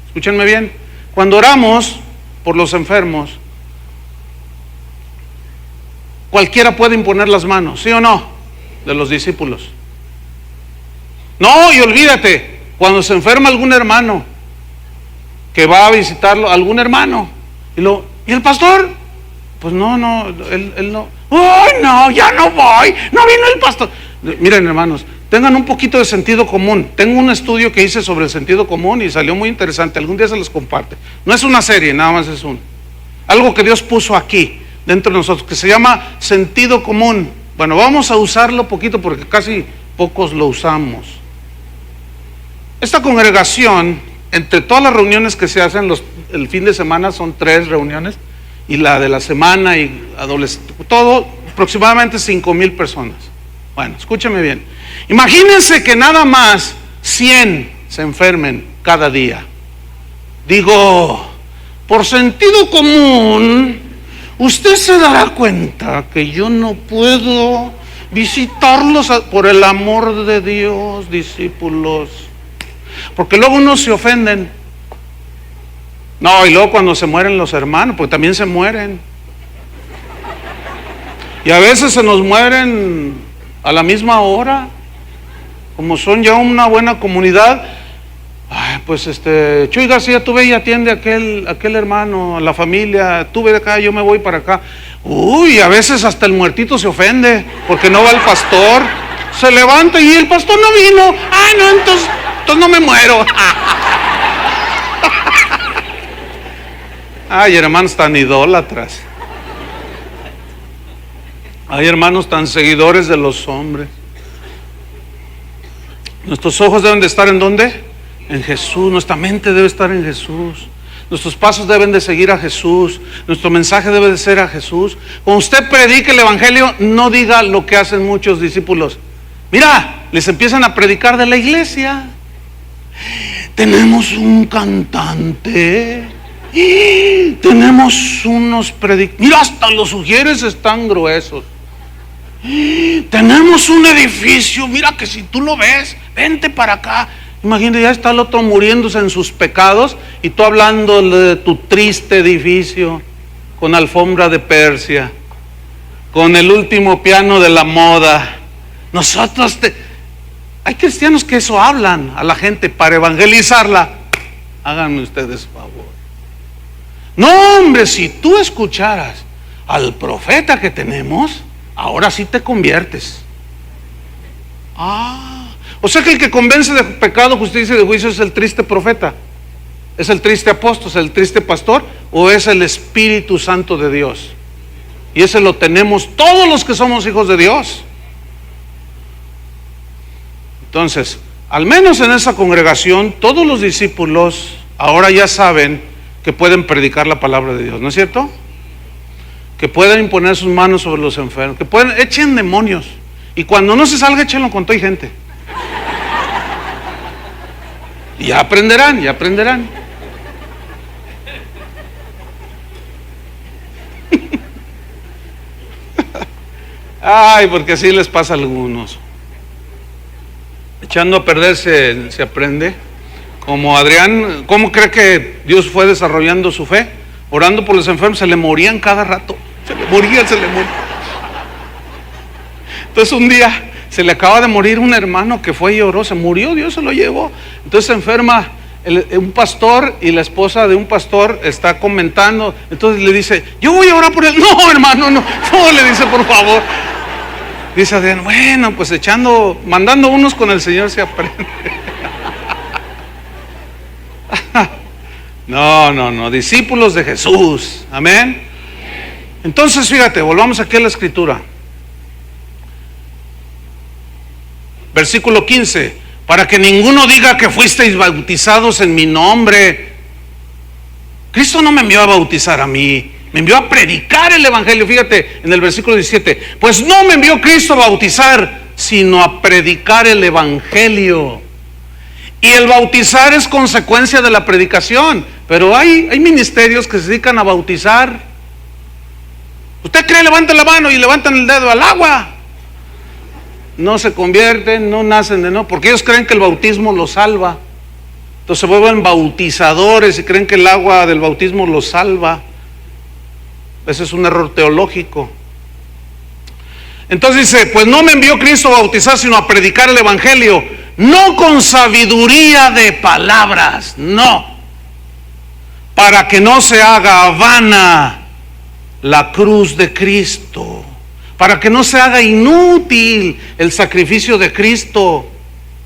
Escúchenme bien. Cuando oramos por los enfermos, cualquiera puede imponer las manos, ¿sí o no? De los discípulos. No, y olvídate, cuando se enferma algún hermano que va a visitarlo, algún hermano, ¿y el pastor? Pues no, él no. ¡Ay, no, ya no voy! No vino el pastor. Miren, hermanos, tengan un poquito de sentido común. Tengo un estudio que hice sobre el sentido común y salió muy interesante. Algún día se los comparte. No es una serie, nada más es algo que Dios puso aquí, dentro de nosotros, que se llama sentido común. Bueno, vamos a usarlo poquito porque casi pocos lo usamos. Esta congregación, entre todas las reuniones que se hacen el fin de semana, son 3 reuniones, y la de la semana y todo, aproximadamente 5,000 personas. Bueno, escúcheme bien. Imagínense que nada más 100 se enfermen cada día. Digo, por sentido común, usted se dará cuenta que yo no puedo visitarlos por el amor de Dios, discípulos. Porque luego unos se ofenden. No, y luego cuando se mueren los hermanos, porque también se mueren. Y a veces se nos mueren a la misma hora. Como son ya una buena comunidad. Ay, pues Chuy García, tú ve y atiende a aquel hermano, a la familia. Tú ve de acá, yo me voy para acá. A veces hasta el muertito se ofende porque no va el pastor. Se levanta y el pastor no vino. No, entonces no me muero. Ay, hermanos tan idólatras. Hay hermanos tan seguidores de los hombres. Nuestros ojos deben de estar ¿en dónde? En Jesús. Nuestra mente debe estar en Jesús. Nuestros pasos deben de seguir a Jesús. Nuestro mensaje debe de ser a Jesús. Cuando usted predique el evangelio, no diga lo que hacen muchos discípulos. Mira, les empiezan a predicar de la iglesia. Tenemos un cantante. Tenemos unos predicadores. Mira, hasta los sugieres están gruesos. Tenemos un edificio. Mira que si tú lo ves, vente para acá. Imagínate, ya está el otro muriéndose en sus pecados y tú hablando de tu triste edificio con alfombra de Persia, con el último piano de la moda. Hay cristianos que eso hablan a la gente para evangelizarla. Háganme ustedes favor. No, hombre, si tú escucharas al profeta que tenemos, ahora sí te conviertes. O sea que el que convence de pecado, justicia y de juicio es el triste profeta, es el triste apóstol, es el triste pastor, o es el Espíritu Santo de Dios. Y ese lo tenemos todos los que somos hijos de Dios. Entonces, al menos en esa congregación, todos los discípulos ahora ya saben que pueden predicar la palabra de Dios, ¿no es cierto? Que pueden imponer sus manos sobre los enfermos, que echen demonios, y cuando no se salga, échenlo con toda y gente. Y ya aprenderán. Ay, porque así les pasa a algunos. Echando a perder se aprende. Como Adrián, ¿cómo cree que Dios fue desarrollando su fe? Orando por los enfermos, se le morían cada rato. Se le morían. Entonces un día se le acaba de morir un hermano que fue y oró, se murió, Dios se lo llevó. Entonces se enferma un pastor y la esposa de un pastor está comentando. Entonces le dice, yo voy a orar por él. No, hermano, no, le dice, por favor. Dice Adrián, bueno, pues mandando unos con el Señor se aprende. No, discípulos de Jesús, amén. Entonces fíjate, volvamos aquí a la escritura. Versículo 15, para que ninguno diga que fuisteis bautizados en mi nombre. Cristo no me envió a bautizar a mí, me envió a predicar el evangelio. Fíjate en el versículo 17, pues no me envió Cristo a bautizar, sino a predicar el evangelio. Y el bautizar es consecuencia de la predicación. Pero hay ministerios que se dedican a bautizar. ¿Usted cree? Levanten la mano y levantan el dedo al agua. No se convierten, no nacen de nuevo, porque ellos creen que el bautismo los salva. Entonces se vuelven bautizadores y creen que el agua del bautismo los salva. Ese es un error teológico. Entonces dice, pues no me envió Cristo a bautizar, sino a predicar el evangelio, no con sabiduría de palabras, no, para que no se haga vana la cruz de Cristo, para que no se haga inútil el sacrificio de Cristo.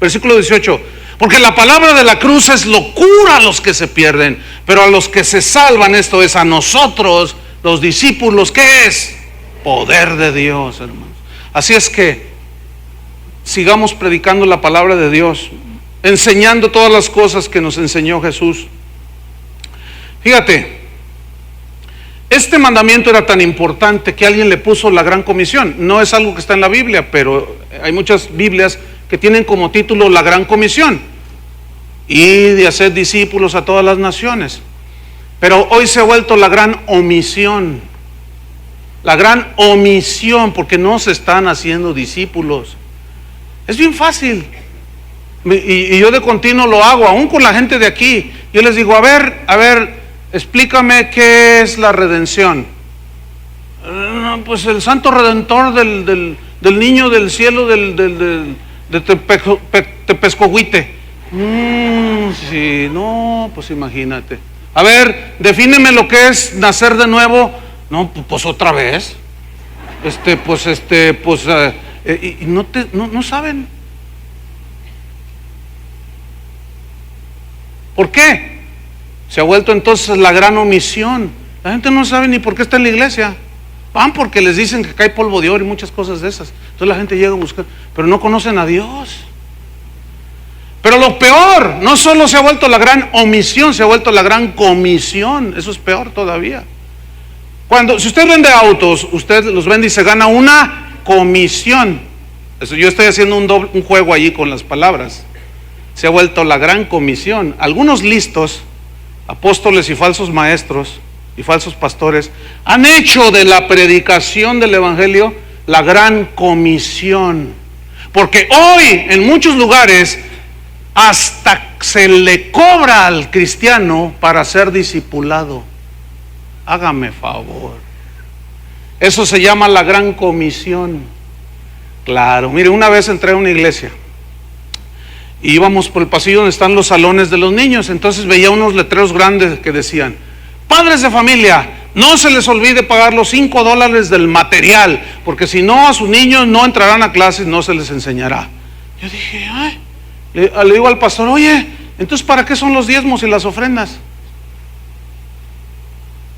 Versículo 18, porque la palabra de la cruz es locura a los que se pierden, pero a los que se salvan, esto es, a nosotros, los discípulos, ¿qué es? Poder de Dios, hermanos. Así es que sigamos predicando la palabra de Dios, enseñando todas las cosas que nos enseñó Jesús. Fíjate, este mandamiento era tan importante que alguien le puso la gran comisión. No es algo que está en la Biblia, pero hay muchas Biblias que tienen como título la gran comisión, y de hacer discípulos a todas las naciones. Pero hoy se ha vuelto la gran omisión. La gran omisión, porque no se están haciendo discípulos. Es bien fácil. Y yo de continuo lo hago, aún con la gente de aquí. Yo les digo, a ver, explícame qué es la redención. Pues el santo redentor del niño del cielo de Tepezcohuite. Sí, no, pues imagínate. A ver, defíneme lo que es nacer de nuevo. No, pues otra vez. Y no saben. ¿Por qué? Se ha vuelto entonces la gran omisión. La gente no sabe ni por qué está en la iglesia. Van porque les dicen que cae polvo de oro y muchas cosas de esas. Entonces la gente llega a buscar, pero no conocen a Dios. Pero lo peor, no solo se ha vuelto la gran omisión, se ha vuelto la gran comisión. Eso es peor todavía. Si usted vende autos, usted los vende y se gana una comisión. Eso, yo estoy haciendo un juego allí con las palabras. Se ha vuelto la gran comisión. Algunos listos, apóstoles y falsos maestros y falsos pastores, han hecho de la predicación del evangelio la gran comisión. Porque hoy en muchos lugares hasta se le cobra al cristiano para ser discipulado. Hágame favor. Eso se llama la gran comisión. Claro, mire, una vez entré a una iglesia y íbamos por el pasillo donde están los salones de los niños. Entonces veía unos letreros grandes que decían: padres de familia, no se les olvide pagar los $5 del material, porque si no a sus niños no entrarán a clases, no se les enseñará. Yo dije, le digo al pastor, oye, entonces ¿para qué son los diezmos y las ofrendas?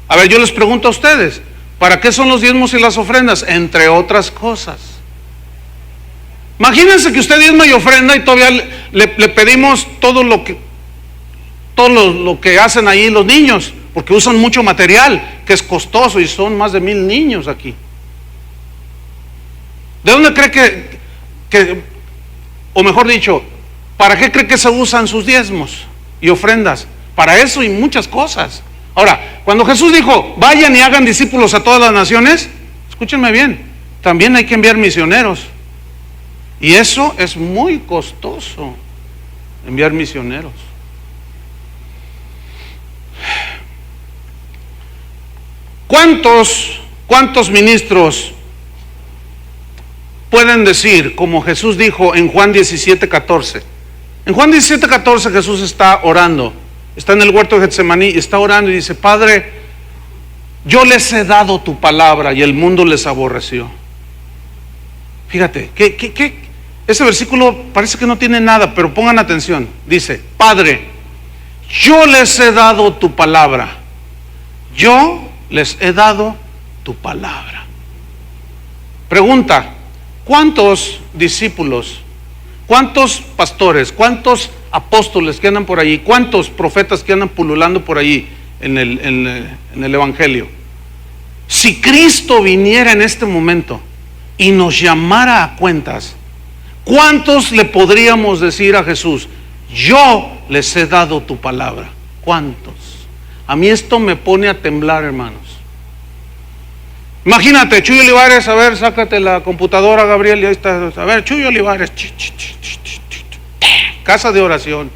A ver, yo les pregunto a ustedes, ¿para qué son los diezmos y las ofrendas? Entre otras cosas. Imagínense que usted diezma y ofrenda y todavía le pedimos todo lo que hacen ahí los niños, porque usan mucho material que es costoso y son más de 1000 niños aquí. ¿De dónde cree o mejor dicho, para qué cree que se usan sus diezmos y ofrendas? Para eso y muchas cosas. Ahora, cuando Jesús dijo, vayan y hagan discípulos a todas las naciones, escúchenme bien, también hay que enviar misioneros. Y eso es muy costoso, enviar misioneros. ¿Cuántos ministros pueden decir, como Jesús dijo en Juan 17:14? En Juan 17:14 Jesús está orando, está en el huerto de Getsemaní, está orando y dice, Padre, yo les he dado tu palabra y el mundo les aborreció. Fíjate, ese versículo parece que no tiene nada, pero pongan atención. Dice, Padre, yo les he dado tu palabra. Yo les he dado tu palabra. Pregunta, ¿cuántos discípulos ¿Cuántos pastores, cuántos apóstoles que andan por allí, cuántos profetas que andan pululando por allí en el Evangelio? Si Cristo viniera en este momento y nos llamara a cuentas, ¿cuántos le podríamos decir a Jesús: yo les he dado tu palabra? ¿Cuántos? A mí esto me pone a temblar, hermanos. Imagínate, Chuy Olivares, a ver, sácate la computadora, Gabriel, y ahí está. A ver, Chuy Olivares, casa de oración,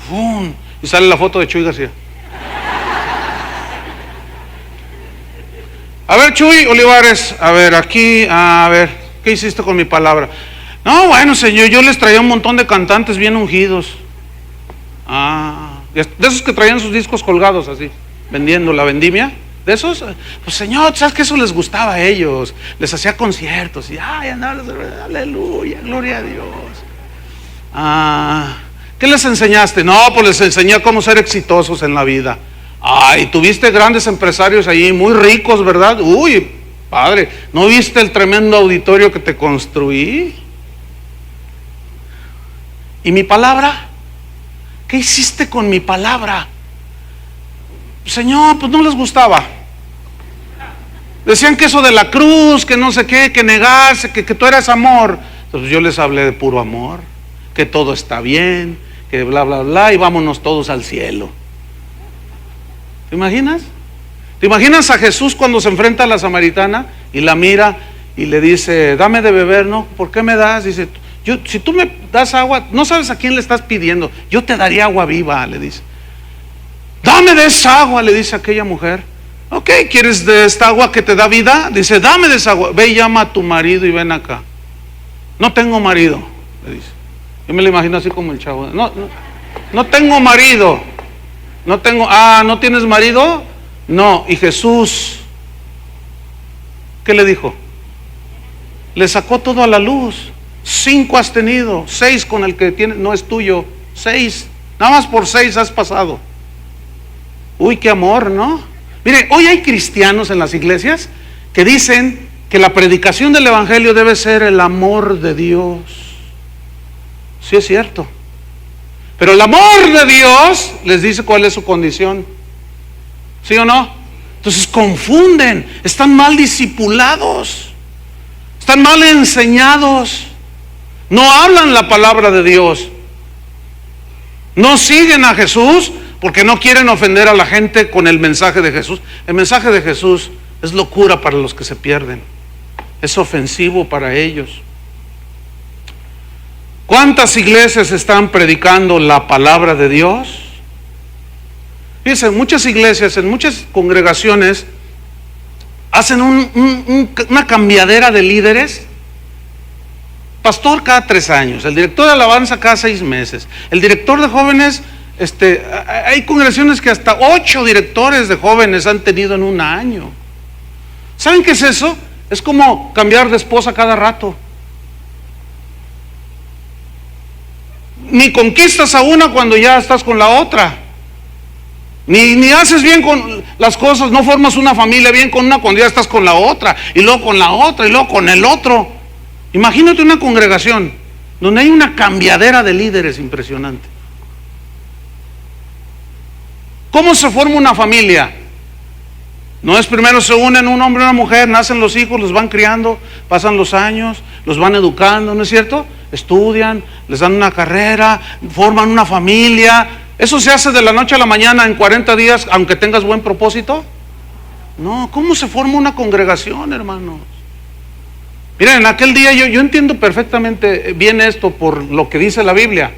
¡fum! Y sale la foto de Chuy García. A ver, Chuy Olivares, a ver, aquí, a ver, ¿qué hiciste con mi palabra? No, bueno, Señor, yo les traía un montón de cantantes bien ungidos. De esos que traían sus discos colgados así, vendiendo la vendimia. De esos, pues Señor, ¿sabes que eso les gustaba a ellos? Les hacía conciertos y aleluya, gloria a Dios. ¿Qué les enseñaste? No, pues les enseñé cómo ser exitosos en la vida. Y tuviste grandes empresarios allí, muy ricos, ¿verdad? Uy, padre, ¿no viste el tremendo auditorio que te construí? ¿Y mi palabra? ¿Qué hiciste con mi palabra? Señor, pues no les gustaba. Decían que eso de la cruz, que no sé qué, que negarse, que tú eras amor. Entonces yo les hablé de puro amor, que todo está bien, que bla, bla, bla, y vámonos todos al cielo. ¿Te imaginas? ¿Te imaginas a Jesús cuando se enfrenta a la samaritana y la mira y le dice: dame de beber? No, ¿por qué me das? Dice: si tú me das agua, no sabes a quién le estás pidiendo, yo te daría agua viva, le dice. Dame de esa agua, le dice aquella mujer. Ok, ¿quieres de esta agua que te da vida? Dice: dame de esa agua, ve y llama a tu marido y ven acá. No tengo marido, le dice. Yo me lo imagino así como el chavo. No tengo marido. No tengo, ¿no tienes marido? No. Y Jesús, ¿qué le dijo? Le sacó todo a la luz. 5 has tenido, 6 con el que tienes, no es tuyo. 6, nada más por 6 has pasado. Uy, qué amor, ¿no? Mire, hoy hay cristianos en las iglesias que dicen que la predicación del evangelio debe ser el amor de Dios. Sí, es cierto. Pero el amor de Dios les dice cuál es su condición. ¿Sí o no? Entonces confunden, están mal discipulados, están mal enseñados, no hablan la palabra de Dios, no siguen a Jesús porque no quieren ofender a la gente con el mensaje de Jesús. El mensaje de Jesús es locura para los que se pierden, es ofensivo para ellos. ¿Cuántas iglesias están predicando la palabra de Dios? Fíjense, en muchas iglesias, en muchas congregaciones, hacen una cambiadera de líderes. Pastor cada 3 años, el director de alabanza cada 6 meses, el director de jóvenes, hay congregaciones que hasta 8 directores de jóvenes han tenido en un año. ¿Saben qué es eso? Es como cambiar de esposa cada rato. Ni conquistas a una cuando ya estás con la otra. Ni haces bien con las cosas, no formas una familia bien con una cuando ya estás con la otra, y luego con la otra, y luego con el otro. Imagínate una congregación donde hay una cambiadera de líderes impresionante. ¿Cómo se forma una familia? No es primero se unen un hombre y una mujer, nacen los hijos, los van criando, pasan los años, los van educando, ¿no es cierto? Estudian, les dan una carrera, forman una familia. ¿Eso se hace de la noche a la mañana en 40 días, aunque tengas buen propósito? No. ¿Cómo se forma una congregación, hermanos? Miren, en aquel día yo entiendo perfectamente bien esto por lo que dice la Biblia,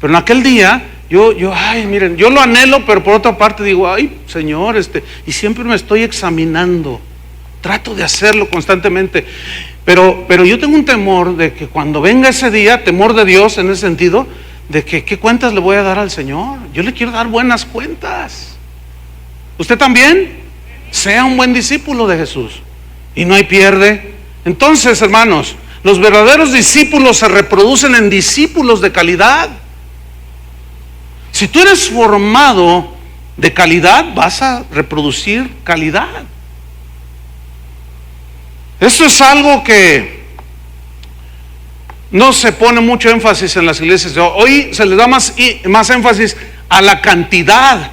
pero en aquel día miren, yo lo anhelo, pero por otra parte digo: ay, Señor, y siempre me estoy examinando, trato de hacerlo constantemente, pero yo tengo un temor de que cuando venga ese día, temor de Dios en ese sentido, de que qué cuentas le voy a dar al Señor. Yo le quiero dar buenas cuentas. ¿Usted también? Sea un buen discípulo de Jesús y no hay pierde. Entonces, hermanos, los verdaderos discípulos se reproducen en discípulos de calidad. Si tú eres formado de calidad, vas a reproducir calidad. Eso es algo que no se pone mucho énfasis en las iglesias. Hoy se les da más énfasis a la cantidad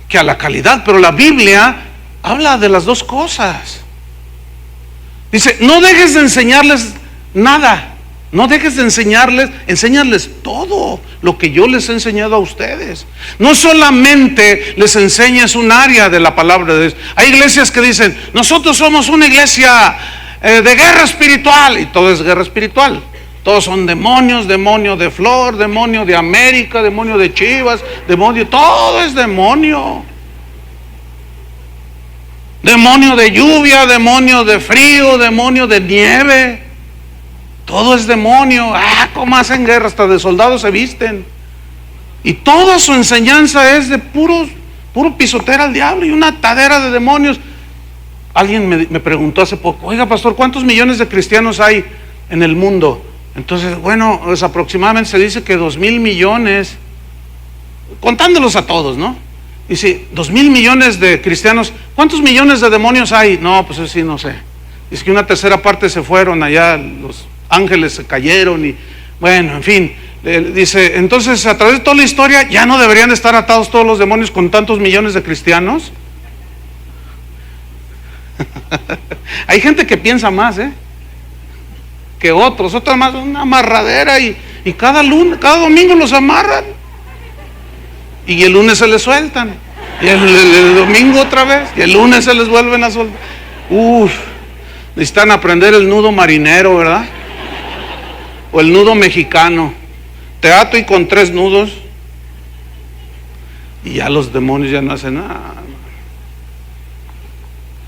que a la calidad, pero la Biblia habla de las dos cosas. Dice, no dejes de enseñarles nada, no dejes de enséñales todo lo que yo les he enseñado a ustedes. No solamente les enseñes un área de la palabra de Dios. Hay iglesias que dicen, nosotros somos una iglesia de guerra espiritual, y todo es guerra espiritual. Todos son demonios, demonio de Flor, demonio de América, demonio de Chivas, demonio, todo es demonio. Demonio de lluvia, demonio de frío, demonio de nieve. Todo es demonio. ¿Cómo hacen guerra? Hasta de soldados se visten. Y toda su enseñanza es de puro pisotear al diablo y una atadera de demonios. Alguien me preguntó hace poco, oiga pastor, ¿cuántos millones de cristianos hay en el mundo? Entonces, bueno, pues aproximadamente se dice que 2,000 millones, contándolos a todos, ¿no? Dice, 2,000 millones de cristianos. ¿Cuántos millones de demonios hay? No, pues eso sí, no sé. Es que una tercera parte se fueron allá, los ángeles se cayeron y bueno, en fin. Dice, entonces a través de toda la historia ya no deberían estar atados todos los demonios con tantos millones de cristianos. Hay gente que piensa más, que otros más, una amarradera y cada domingo los amarran y el lunes se les sueltan y el domingo otra vez y el lunes se les vuelven a soltar. Necesitan aprender el nudo marinero, ¿verdad? O el nudo mexicano. Te ato y con 3 nudos y ya los demonios ya no hacen nada.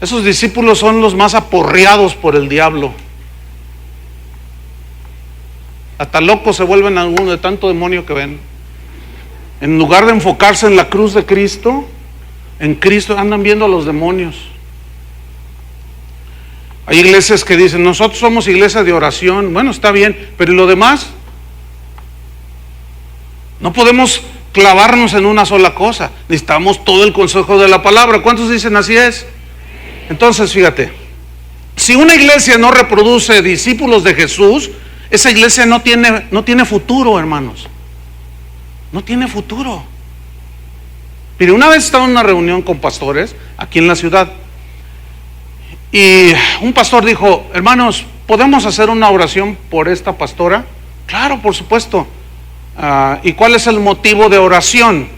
Esos discípulos son los más aporreados por el diablo. Hasta locos se vuelven algunos de tanto demonio que ven. En lugar de enfocarse en la cruz de Cristo, en Cristo andan viendo a los demonios. Hay iglesias que dicen, nosotros somos iglesia de oración. Bueno, está bien, pero ¿y lo demás? No podemos clavarnos en una sola cosa. Necesitamos todo el consejo de la palabra. ¿Cuántos dicen así es? Entonces, fíjate, si una iglesia no reproduce discípulos de Jesús, esa iglesia no tiene futuro, hermanos. No tiene futuro. Mire, una vez estaba en una reunión con pastores aquí en la ciudad y un pastor dijo, hermanos, ¿podemos hacer una oración por esta pastora? Claro, por supuesto. ¿Y cuál es el motivo de oración?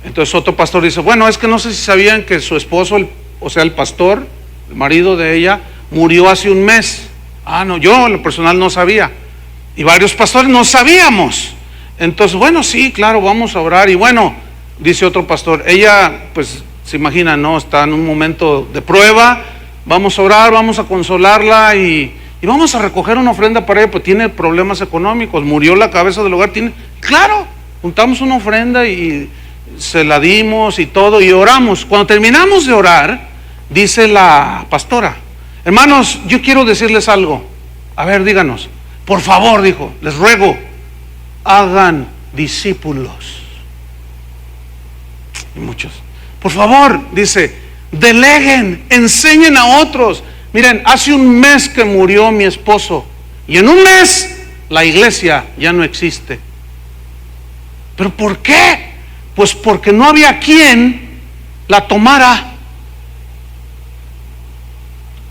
Entonces otro pastor dice, bueno, es que no sé si sabían que su esposo, el pastor, el marido de ella, murió hace un mes. No, yo en lo personal no sabía. Y varios pastores no sabíamos. Entonces, bueno, sí, claro, vamos a orar. Y bueno, dice otro pastor, ella, pues, se imagina, ¿no? Está en un momento de prueba. Vamos a orar, vamos a consolarla y vamos a recoger una ofrenda para ella, pues tiene problemas económicos, murió la cabeza del hogar. Claro, juntamos una ofrenda y se la dimos y todo, y oramos. Cuando terminamos de orar, dice la pastora, hermanos, yo quiero decirles algo. A ver, díganos. Por favor, dijo, les ruego, hagan discípulos. Y muchos, por favor, dice, deleguen, enseñen a otros. Miren, hace un mes que murió mi esposo y en un mes la iglesia ya no existe. ¿Pero por qué? Pues porque no había quien la tomara.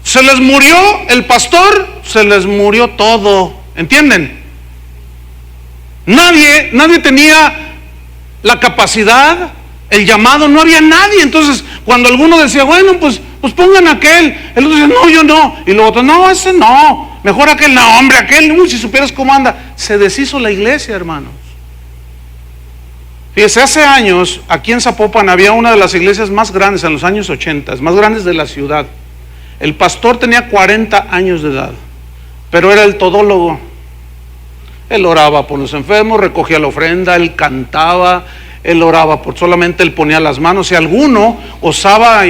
Se les murió el pastor, se les murió todo. ¿Entienden? Nadie tenía la capacidad, el llamado, no había nadie. Entonces, cuando alguno decía, bueno, pues pongan aquel, el otro decía, no, yo no. Y luego otro, no, ese no, mejor aquel, no, hombre, aquel, si supieras cómo anda. Se deshizo la iglesia, hermanos. Fíjese, hace años, aquí en Zapopan había una de las iglesias más grandes, en los años 80, más grandes de la ciudad. El pastor tenía 40 años de edad, pero era el todólogo. Él oraba por los enfermos, recogía la ofrenda, él cantaba, él oraba solamente él ponía las manos. Si alguno osaba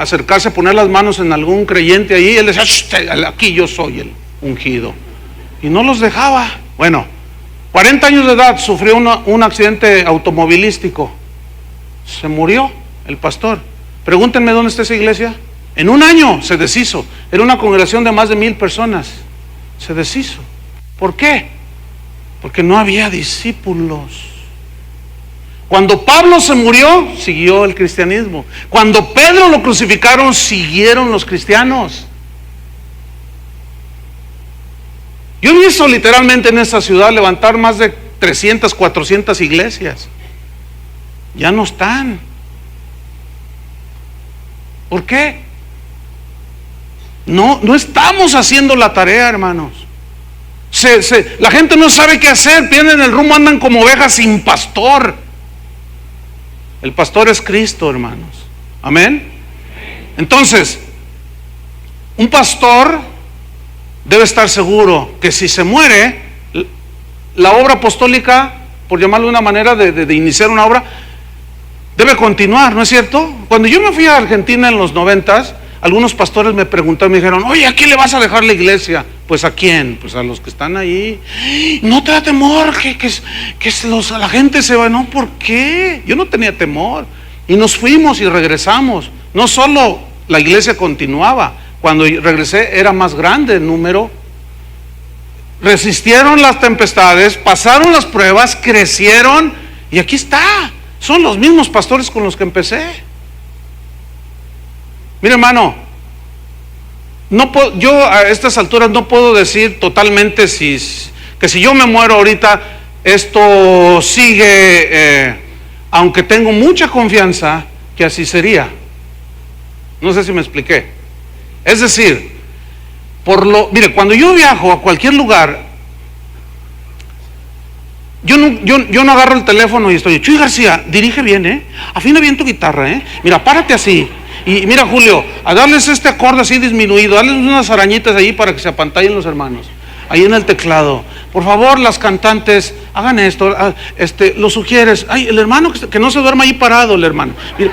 acercarse a poner las manos en algún creyente ahí, él decía, aquí yo soy el ungido. Y no los dejaba. Bueno, 40 años de edad, sufrió un accidente automovilístico. Se murió el pastor. Pregúntenme dónde está esa iglesia. En un año se deshizo. Era una congregación de más de 1,000 personas. Se deshizo. ¿Por qué? Porque no había discípulos. Cuando Pablo se murió, siguió el cristianismo. Cuando Pedro lo crucificaron, siguieron los cristianos. Yo he visto literalmente en esta ciudad levantar más de 300, 400 iglesias. Ya no están. ¿Por qué? No estamos haciendo la tarea, hermanos. La gente no sabe qué hacer, pierden el rumbo, andan como ovejas sin pastor. El pastor es Cristo, hermanos. Amén. Entonces, un pastor debe estar seguro que si se muere, la obra apostólica, por llamarlo de una manera de iniciar una obra, debe continuar, ¿no es cierto? Cuando yo me fui a Argentina en los 90s, algunos pastores me preguntaron, me dijeron, oye, ¿a quién le vas a dejar la iglesia? Pues ¿a quién? Pues a los que están ahí. No te da temor que la gente se va. No, ¿por qué? Yo no tenía temor. Y nos fuimos y regresamos. No solo la iglesia continuaba, cuando regresé era más grande el número. Resistieron las tempestades, pasaron las pruebas, crecieron y aquí está. Son los mismos pastores con los que empecé. Mire, hermano, yo a estas alturas no puedo decir totalmente que si yo me muero ahorita, esto sigue, aunque tengo mucha confianza que así sería. No sé si me expliqué. Es decir, mire, cuando yo viajo a cualquier lugar, yo no agarro el teléfono y estoy, Chuy García, dirige bien, afina bien tu guitarra, mira, párate así. Y mira, Julio, a darles este acorde así disminuido, darles unas arañitas ahí para que se apantallen los hermanos, ahí en el teclado. Por favor, las cantantes, hagan esto, lo sugieres. Ay, el hermano que no se duerma ahí parado, el hermano. Mira,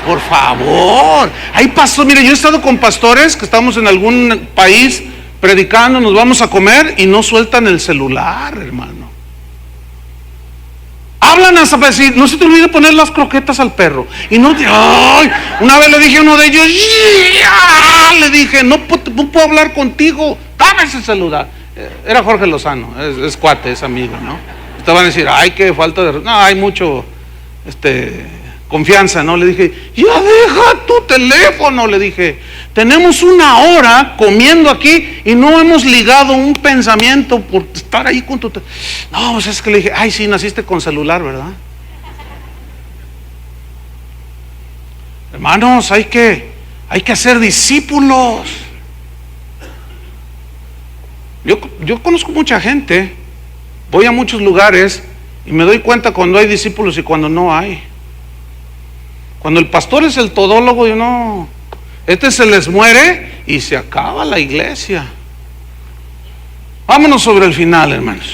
por favor, hay pastores. Mire, yo he estado con pastores que estamos en algún país predicando, nos vamos a comer y no sueltan el celular, hermano. Hablan hasta para decir, no se te olvide poner las croquetas al perro. Y no, ay, una vez le dije a uno de ellos, le dije, no puedo hablar contigo, dame ese celular. Era Jorge Lozano, es cuate, es amigo, ¿no? Estaban a decir, ay, qué falta de... No, hay mucho, confianza, ¿no? Le dije, ya deja tu teléfono, le dije. Tenemos una hora comiendo aquí y no hemos ligado un pensamiento por estar ahí con tu teléfono. No, pues es que le dije, ay, sí, naciste con celular, ¿verdad? Hermanos, hay que hacer discípulos. Yo conozco mucha gente, voy a muchos lugares y me doy cuenta cuando hay discípulos y cuando no hay. Cuando el pastor es el todólogo, yo no, se les muere y se acaba la iglesia. Vámonos sobre el final, hermanos.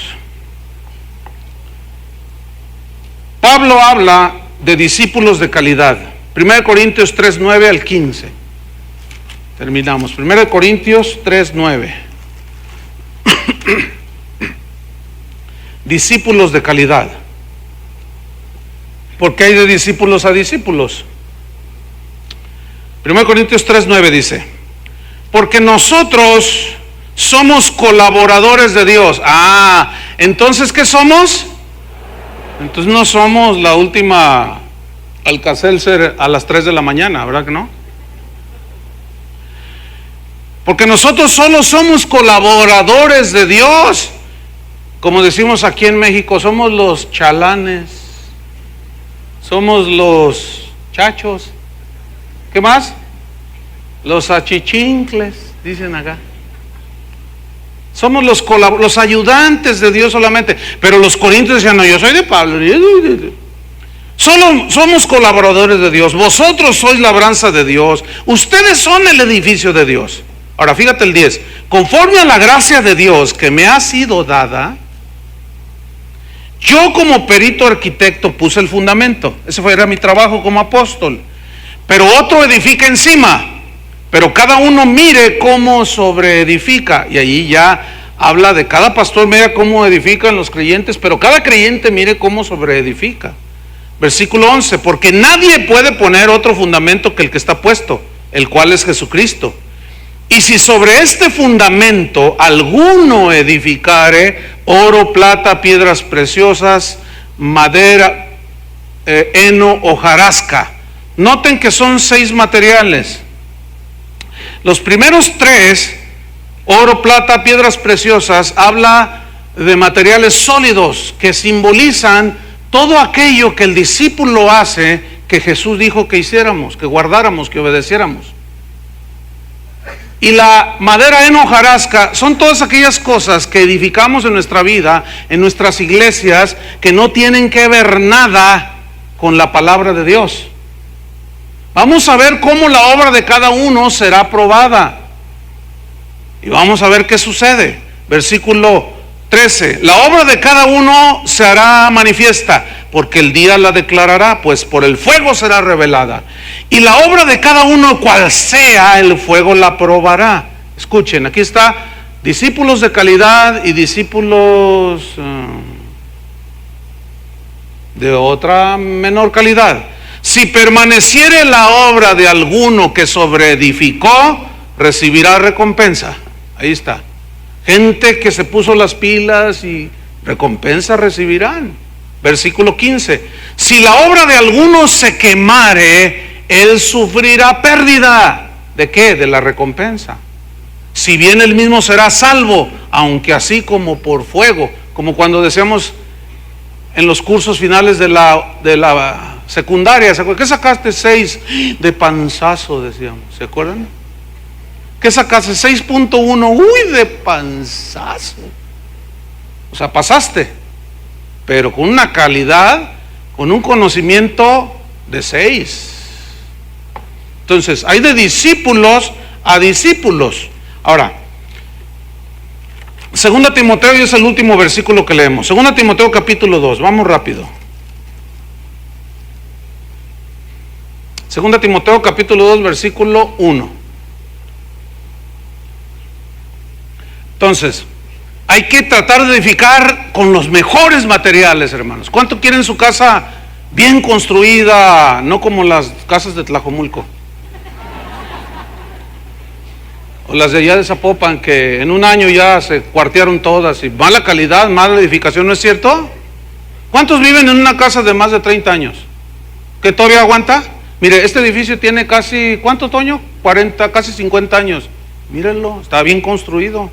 Pablo habla de discípulos de calidad. 1 Corintios 3:9 al 15. Terminamos. 1 Corintios 3:9. Discípulos de calidad. ¿Por qué hay de discípulos a discípulos? 1 Corintios 3:9 dice, porque nosotros somos colaboradores de Dios. Entonces, ¿qué somos? Entonces no somos la última Alka-Seltzer a las 3 de la mañana, ¿verdad que no? Porque nosotros solo somos colaboradores de Dios. Como decimos aquí en México, somos los chalanes, somos los chachos. ¿Qué más? Los achichincles, dicen acá. Somos los ayudantes de Dios solamente. Pero los corintios decían, no, yo soy de Pablo. Solo somos colaboradores de Dios. Vosotros sois labranza de Dios. Ustedes son el edificio de Dios. Ahora fíjate el 10. Conforme a la gracia de Dios que me ha sido dada, yo como perito arquitecto puse el fundamento. Ese era mi trabajo como apóstol. Pero otro edifica encima. Pero cada uno mire cómo sobreedifica. Y ahí ya habla de cada pastor, mira cómo edifican los creyentes, pero cada creyente mire cómo sobreedifica. Versículo 11, porque nadie puede poner otro fundamento que el que está puesto, el cual es Jesucristo. Y si sobre este fundamento alguno edificare, oro, plata, piedras preciosas, madera, heno, hojarasca. Noten que son 6 materiales. Los primeros 3, oro, plata, piedras preciosas, habla de materiales sólidos que simbolizan todo aquello que el discípulo hace, que Jesús dijo que hiciéramos, que guardáramos, que obedeciéramos. Y la madera, heno, hojarasca son todas aquellas cosas que edificamos en nuestra vida, en nuestras iglesias, que no tienen que ver nada con la palabra de Dios. Vamos a ver cómo la obra de cada uno será probada. Y vamos a ver qué sucede. Versículo 13. La obra de cada uno se hará manifiesta, porque el día la declarará, pues por el fuego será revelada. Y la obra de cada uno, cual sea, el fuego la probará. Escuchen, aquí está: discípulos de calidad y discípulos de otra menor calidad. Si permaneciere la obra de alguno que sobreedificó, recibirá recompensa. Ahí está. Gente que se puso las pilas y recompensa recibirán. Versículo 15. Si la obra de alguno se quemare, él sufrirá pérdida. ¿De qué? De la recompensa. Si bien él mismo será salvo, aunque así como por fuego. Como cuando decíamos en los cursos finales de la secundaria, ¿qué sacaste? 6 de panzazo, decíamos, ¿se acuerdan? ¿Qué sacaste? 6.1, uy, de panzazo. O sea, pasaste, pero con una calidad, con un conocimiento de 6. Entonces, hay de discípulos a discípulos. Ahora, 2 Timoteo, y es el último versículo que leemos. 2 Timoteo capítulo 2, vamos rápido. 2 Timoteo capítulo 2, versículo 1. Entonces, hay que tratar de edificar con los mejores materiales, hermanos. ¿Cuánto quieren su casa bien construida? No como las casas de Tlajomulco, o las de allá de Zapopan, que en un año ya se cuartearon todas, y mala calidad, mala edificación, ¿no es cierto? ¿Cuántos viven en una casa de más de 30 años? ¿Que todavía aguanta? Mire, este edificio tiene casi, ¿cuánto, Toño? 40, casi 50 años. Mírenlo, está bien construido.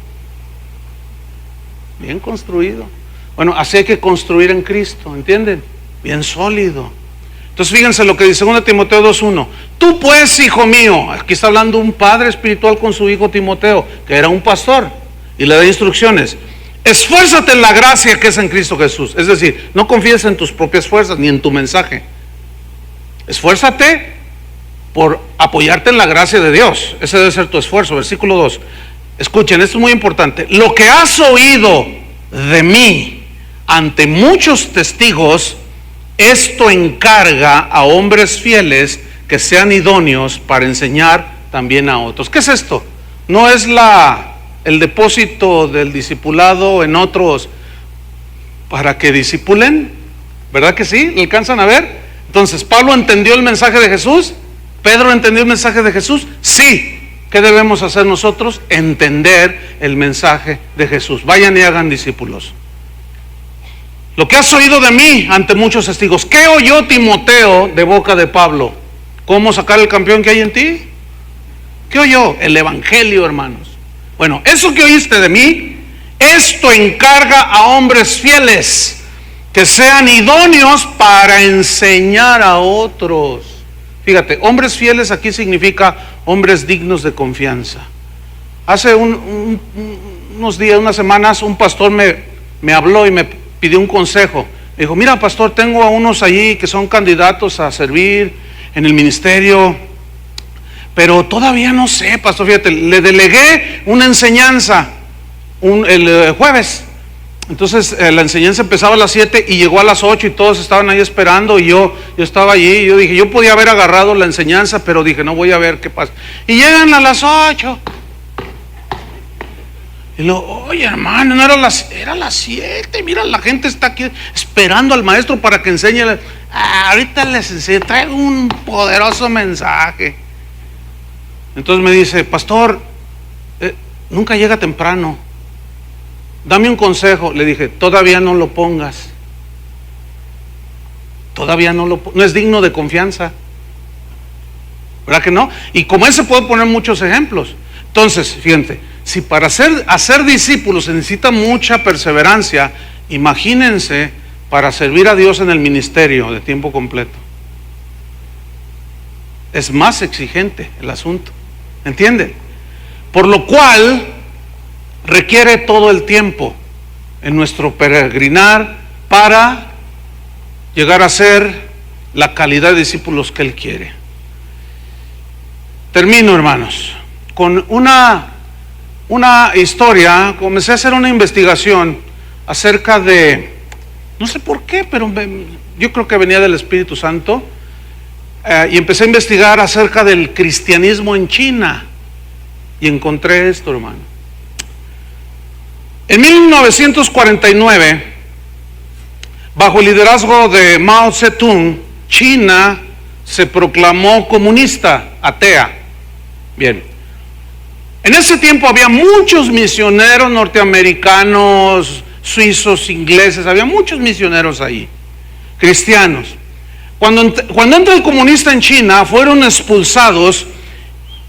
Bien construido. Bueno, así hay que construir en Cristo, ¿entienden? Bien sólido. Entonces fíjense lo que dice 2 Timoteo 2.1. Tú pues, hijo mío, aquí está hablando un padre espiritual con su hijo Timoteo, que era un pastor, y le da instrucciones. Esfuérzate en la gracia que es en Cristo Jesús. Es decir, no confíes en tus propias fuerzas ni en tu mensaje. Esfuérzate por apoyarte en la gracia de Dios. Ese debe ser tu esfuerzo. Versículo 2. Escuchen, esto es muy importante. Lo que has oído de mí ante muchos testigos, esto encarga a hombres fieles que sean idóneos para enseñar también a otros. ¿Qué es esto? No es el depósito del discipulado en otros para que discipulen, ¿verdad que sí? ¿Lo alcanzan a ver? Entonces, ¿Pablo entendió el mensaje de Jesús? ¿Pedro entendió el mensaje de Jesús? Sí. ¿Qué debemos hacer nosotros? Entender el mensaje de Jesús. Vayan y hagan discípulos. Lo que has oído de mí ante muchos testigos. ¿Qué oyó Timoteo de boca de Pablo? ¿Cómo sacar el campeón que hay en ti? ¿Qué oyó? El evangelio, hermanos. Bueno, eso que oíste de mí, esto encarga a hombres fieles que sean idóneos para enseñar a otros. Fíjate, hombres fieles aquí significa hombres dignos de confianza. Hace unos días, unas semanas, un pastor me habló y me pidió un consejo. Me dijo, mira, pastor, tengo a unos allí que son candidatos a servir en el ministerio, pero todavía no sé, pastor. Fíjate, le delegué una enseñanza el jueves. Entonces la enseñanza empezaba a las 7 y llegó a las 8 y todos estaban ahí esperando, y yo estaba allí, y yo dije, yo podía haber agarrado la enseñanza, pero dije, no, voy a ver qué pasa. Y llegan a las 8. Y luego, oye, hermano, no era las 7, mira, la gente está aquí esperando al maestro para que enseñe. Ahorita les traigo un poderoso mensaje. Entonces me dice, pastor, nunca llega temprano. Dame un consejo. Le dije, todavía no lo pongas. Todavía no es digno de confianza. ¿Verdad que no? Y como ese puedo poner muchos ejemplos. Entonces, fíjense, si para hacer discípulos se necesita mucha perseverancia, imagínense para servir a Dios en el ministerio de tiempo completo. Es más exigente el asunto, ¿entienden? Por lo cual requiere todo el tiempo en nuestro peregrinar para llegar a ser la calidad de discípulos que Él quiere. Termino, hermanos, con una historia. Comencé a hacer una investigación acerca de, no sé por qué, pero yo creo que venía del Espíritu Santo, y empecé a investigar acerca del cristianismo en China, y encontré esto, hermano. En 1949, bajo el liderazgo de Mao Zedong, China se proclamó comunista, atea. Bien, en ese tiempo había muchos misioneros norteamericanos, suizos, ingleses, había muchos misioneros ahí, cristianos. Cuando entra el comunista en China, fueron expulsados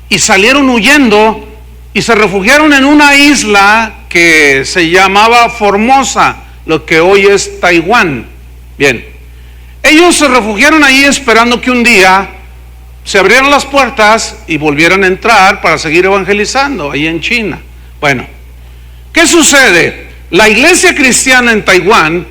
y salieron huyendo y se refugiaron en una isla que se llamaba Formosa, lo que hoy es Taiwán. Bien, ellos se refugiaron ahí esperando que un día se abrieran las puertas y volvieran a entrar para seguir evangelizando ahí en China. Bueno, ¿qué sucede? La iglesia cristiana en Taiwán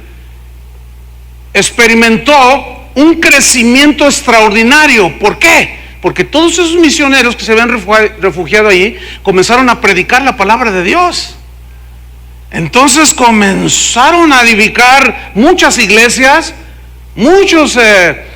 experimentó un crecimiento extraordinario. ¿Por qué? Porque todos esos misioneros que se habían refugiado ahí comenzaron a predicar la palabra de Dios. Entonces comenzaron a edificar muchas iglesias, muchos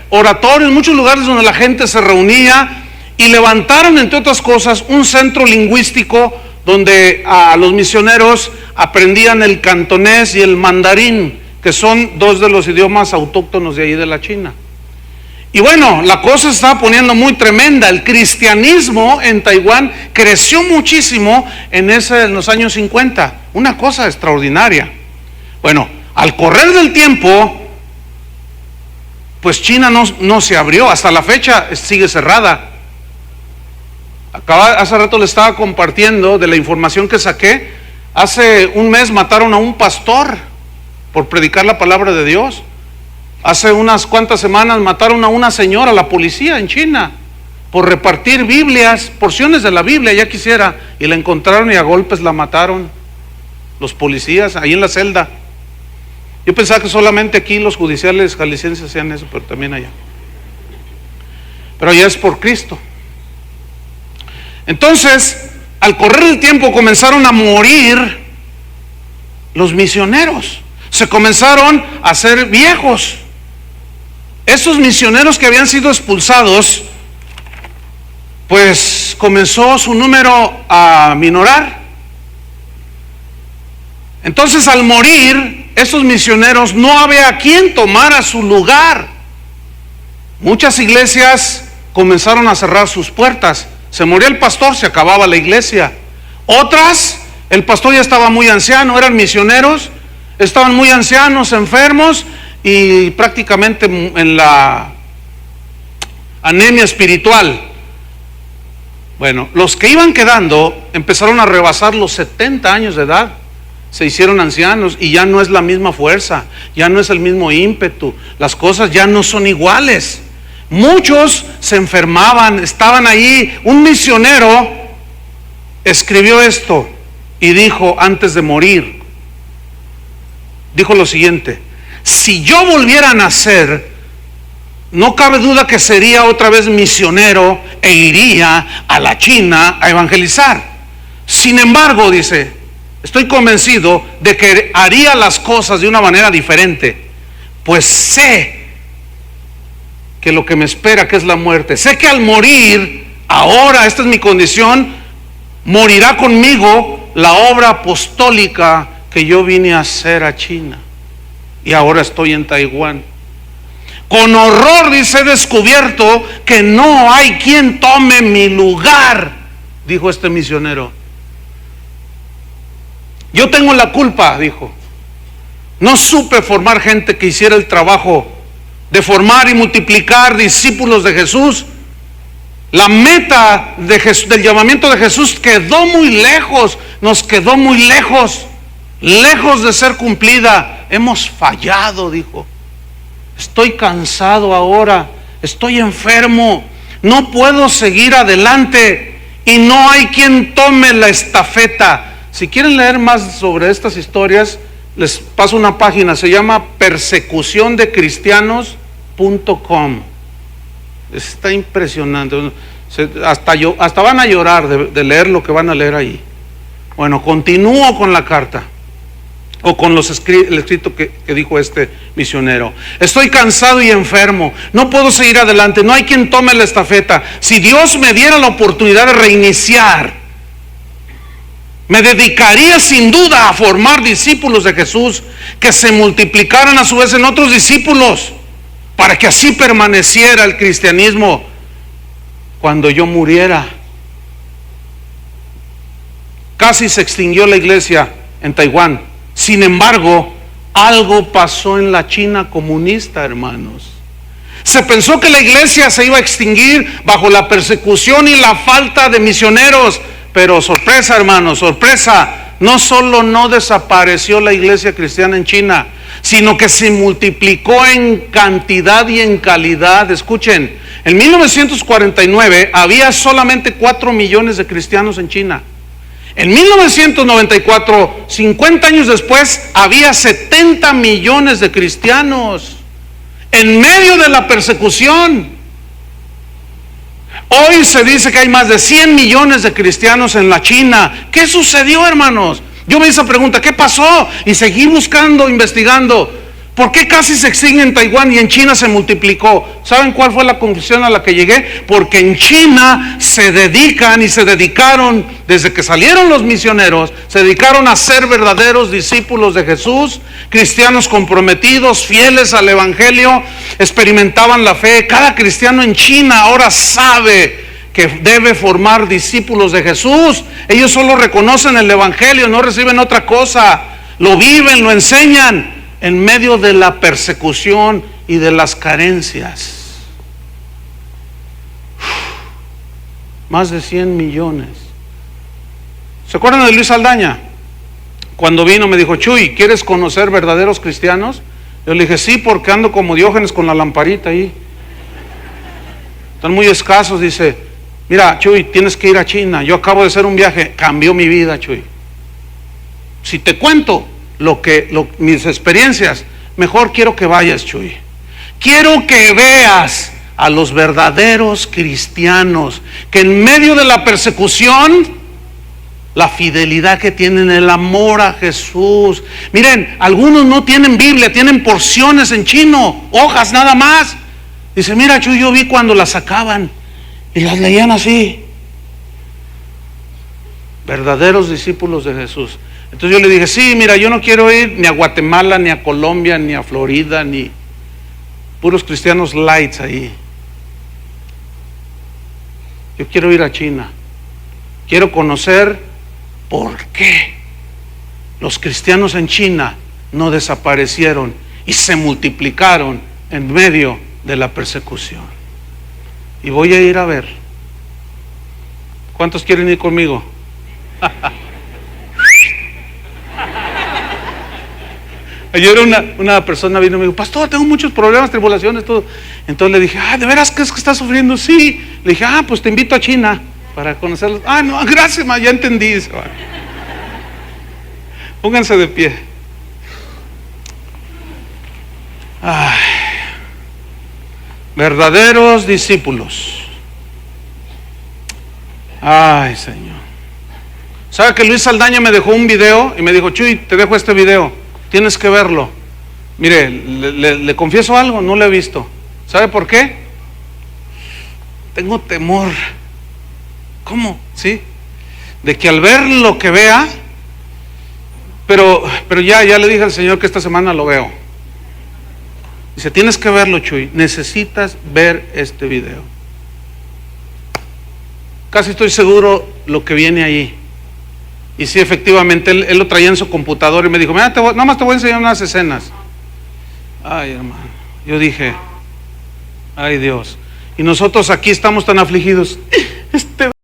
oratorios, muchos lugares donde la gente se reunía, y levantaron, entre otras cosas, un centro lingüístico donde a los misioneros aprendían el cantonés y el mandarín, que son dos de los idiomas autóctonos de ahí de la China. Y bueno, la cosa se estaba poniendo muy tremenda. El cristianismo en Taiwán creció muchísimo en los años 50, una cosa extraordinaria. Bueno, al correr del tiempo, pues China no se abrió, hasta la fecha sigue cerrada. Hace rato le estaba compartiendo de la información que saqué. Hace un mes mataron a un pastor por predicar la palabra de Dios. Hace unas cuantas semanas mataron a una señora, la policía en China, por repartir Biblias, porciones de la Biblia, ya quisiera, y la encontraron y a golpes la mataron los policías ahí en la celda. Yo pensaba que solamente aquí los judiciales jaliscienses hacían eso, pero también allá. Pero allá es por Cristo. Entonces, al correr el tiempo comenzaron a morir los misioneros. Se comenzaron a hacer viejos. Esos misioneros que habían sido expulsados, pues comenzó su número a minorar. Entonces, al morir esos misioneros, no había quien tomara su lugar. Muchas iglesias comenzaron a cerrar sus puertas. Se moría el pastor, se acababa la iglesia. Otras, el pastor ya estaba muy anciano, eran misioneros, estaban muy ancianos, enfermos, y prácticamente en la anemia espiritual. Bueno, los que iban quedando empezaron a rebasar los 70 años de edad. Se hicieron ancianos y ya no es la misma fuerza, ya no es el mismo ímpetu, las cosas ya no son iguales. Muchos se enfermaban, estaban ahí. Un misionero escribió esto y dijo antes de morir, dijo lo siguiente: si yo volviera a nacer, no cabe duda que sería otra vez misionero e iría a la China a evangelizar. Sin embargo, dice, estoy convencido de que haría las cosas de una manera diferente, pues sé que lo que me espera, que es la muerte, sé que al morir, ahora, esta es mi condición, morirá conmigo la obra apostólica que yo vine a hacer a China, y ahora estoy en Taiwán. Con horror, dice, he descubierto que no hay quien tome mi lugar, dijo este misionero. Yo tengo la culpa, dijo. No supe formar gente que hiciera el trabajo de formar y multiplicar discípulos de Jesús. La meta del llamamiento de Jesús quedó muy lejos, nos quedó muy lejos, lejos de ser cumplida. Hemos fallado, dijo. Estoy cansado ahora, estoy enfermo, no puedo seguir adelante y no hay quien tome la estafeta. Si quieren leer más sobre estas historias, les paso una página, se llama persecuciondecristianos.com. Está impresionante. Hasta van a llorar de leer lo que van a leer ahí. Bueno, continúo con la carta, o con el escrito que dijo este misionero. Estoy cansado y enfermo, no puedo seguir adelante, no hay quien tome la estafeta. Si Dios me diera la oportunidad de reiniciar, me dedicaría sin duda a formar discípulos de Jesús que se multiplicaran a su vez en otros discípulos, para que así permaneciera el cristianismo cuando yo muriera. Casi se extinguió la iglesia en Taiwán. Sin embargo, algo pasó en la China comunista, hermanos. Se pensó que la iglesia se iba a extinguir bajo la persecución y la falta de misioneros. Pero sorpresa, hermanos, sorpresa. No solo no desapareció la iglesia cristiana en China, sino que se multiplicó en cantidad y en calidad. Escuchen, en 1949 había solamente 4 millones de cristianos en China. En 1994, 50 años después, había 70 millones de cristianos en medio de la persecución. Hoy se dice que hay más de 100 millones de cristianos en la China. ¿Qué sucedió, hermanos? Yo me hice esa pregunta, ¿qué pasó? Y seguí buscando, investigando. ¿Por qué casi se extingue en Taiwán y en China se multiplicó? ¿Saben cuál fue la conclusión a la que llegué? Porque en China se dedican y se dedicaron, desde que salieron los misioneros, se dedicaron a ser verdaderos discípulos de Jesús, cristianos comprometidos, fieles al evangelio, experimentaban la fe. Cada cristiano en China ahora sabe que debe formar discípulos de Jesús. Ellos solo reconocen el evangelio, no reciben otra cosa, lo viven, lo enseñan en medio de la persecución y de las carencias. Más de 100 millones. ¿Se acuerdan de Luis Saldaña? Cuando vino me dijo, Chuy, ¿quieres conocer verdaderos cristianos? Yo le dije, sí, porque ando como Diógenes con la lamparita ahí. Están muy escasos. Dice, mira, Chuy, tienes que ir a China. Yo acabo de hacer un viaje, cambió mi vida, Chuy. Si te cuento mis experiencias, mejor quiero que vayas, Chuy. Quiero que veas a los verdaderos cristianos que en medio de la persecución, la fidelidad que tienen, el amor a Jesús. Miren, algunos no tienen Biblia, tienen porciones en chino, hojas nada más. Dice, mira, Chuy, yo vi cuando las sacaban y las leían así. Verdaderos discípulos de Jesús. Entonces yo le dije, sí, mira, yo no quiero ir ni a Guatemala, ni a Colombia, ni a Florida, ni puros cristianos lights ahí. Yo quiero ir a China. Quiero conocer por qué los cristianos en China no desaparecieron y se multiplicaron en medio de la persecución. Y voy a ir a ver. ¿Cuántos quieren ir conmigo? Ayer una persona vino y me dijo, pastor, tengo muchos problemas, tribulaciones, todo. Entonces le dije, ¿de veras crees que estás sufriendo? Sí. Le dije, pues te invito a China para conocerlos. No, gracias, ya entendí. Pónganse de pie. Verdaderos discípulos. Ay, Señor. ¿Sabe que Luis Saldaña me dejó un video y me dijo, Chuy, te dejo este video, tienes que verlo? Mire, le confieso algo, no lo he visto. ¿Sabe por qué? Tengo temor. ¿Cómo? ¿Sí? De que al ver lo que vea, pero ya le dije al Señor que esta semana lo veo. Dice, tienes que verlo, Chuy, necesitas ver este video. Casi estoy seguro lo que viene ahí. Y sí, efectivamente, él lo traía en su computadora y me dijo, mira, nada más te voy a enseñar unas escenas. Ay, hermano, yo dije, ay Dios. Y nosotros aquí estamos tan afligidos.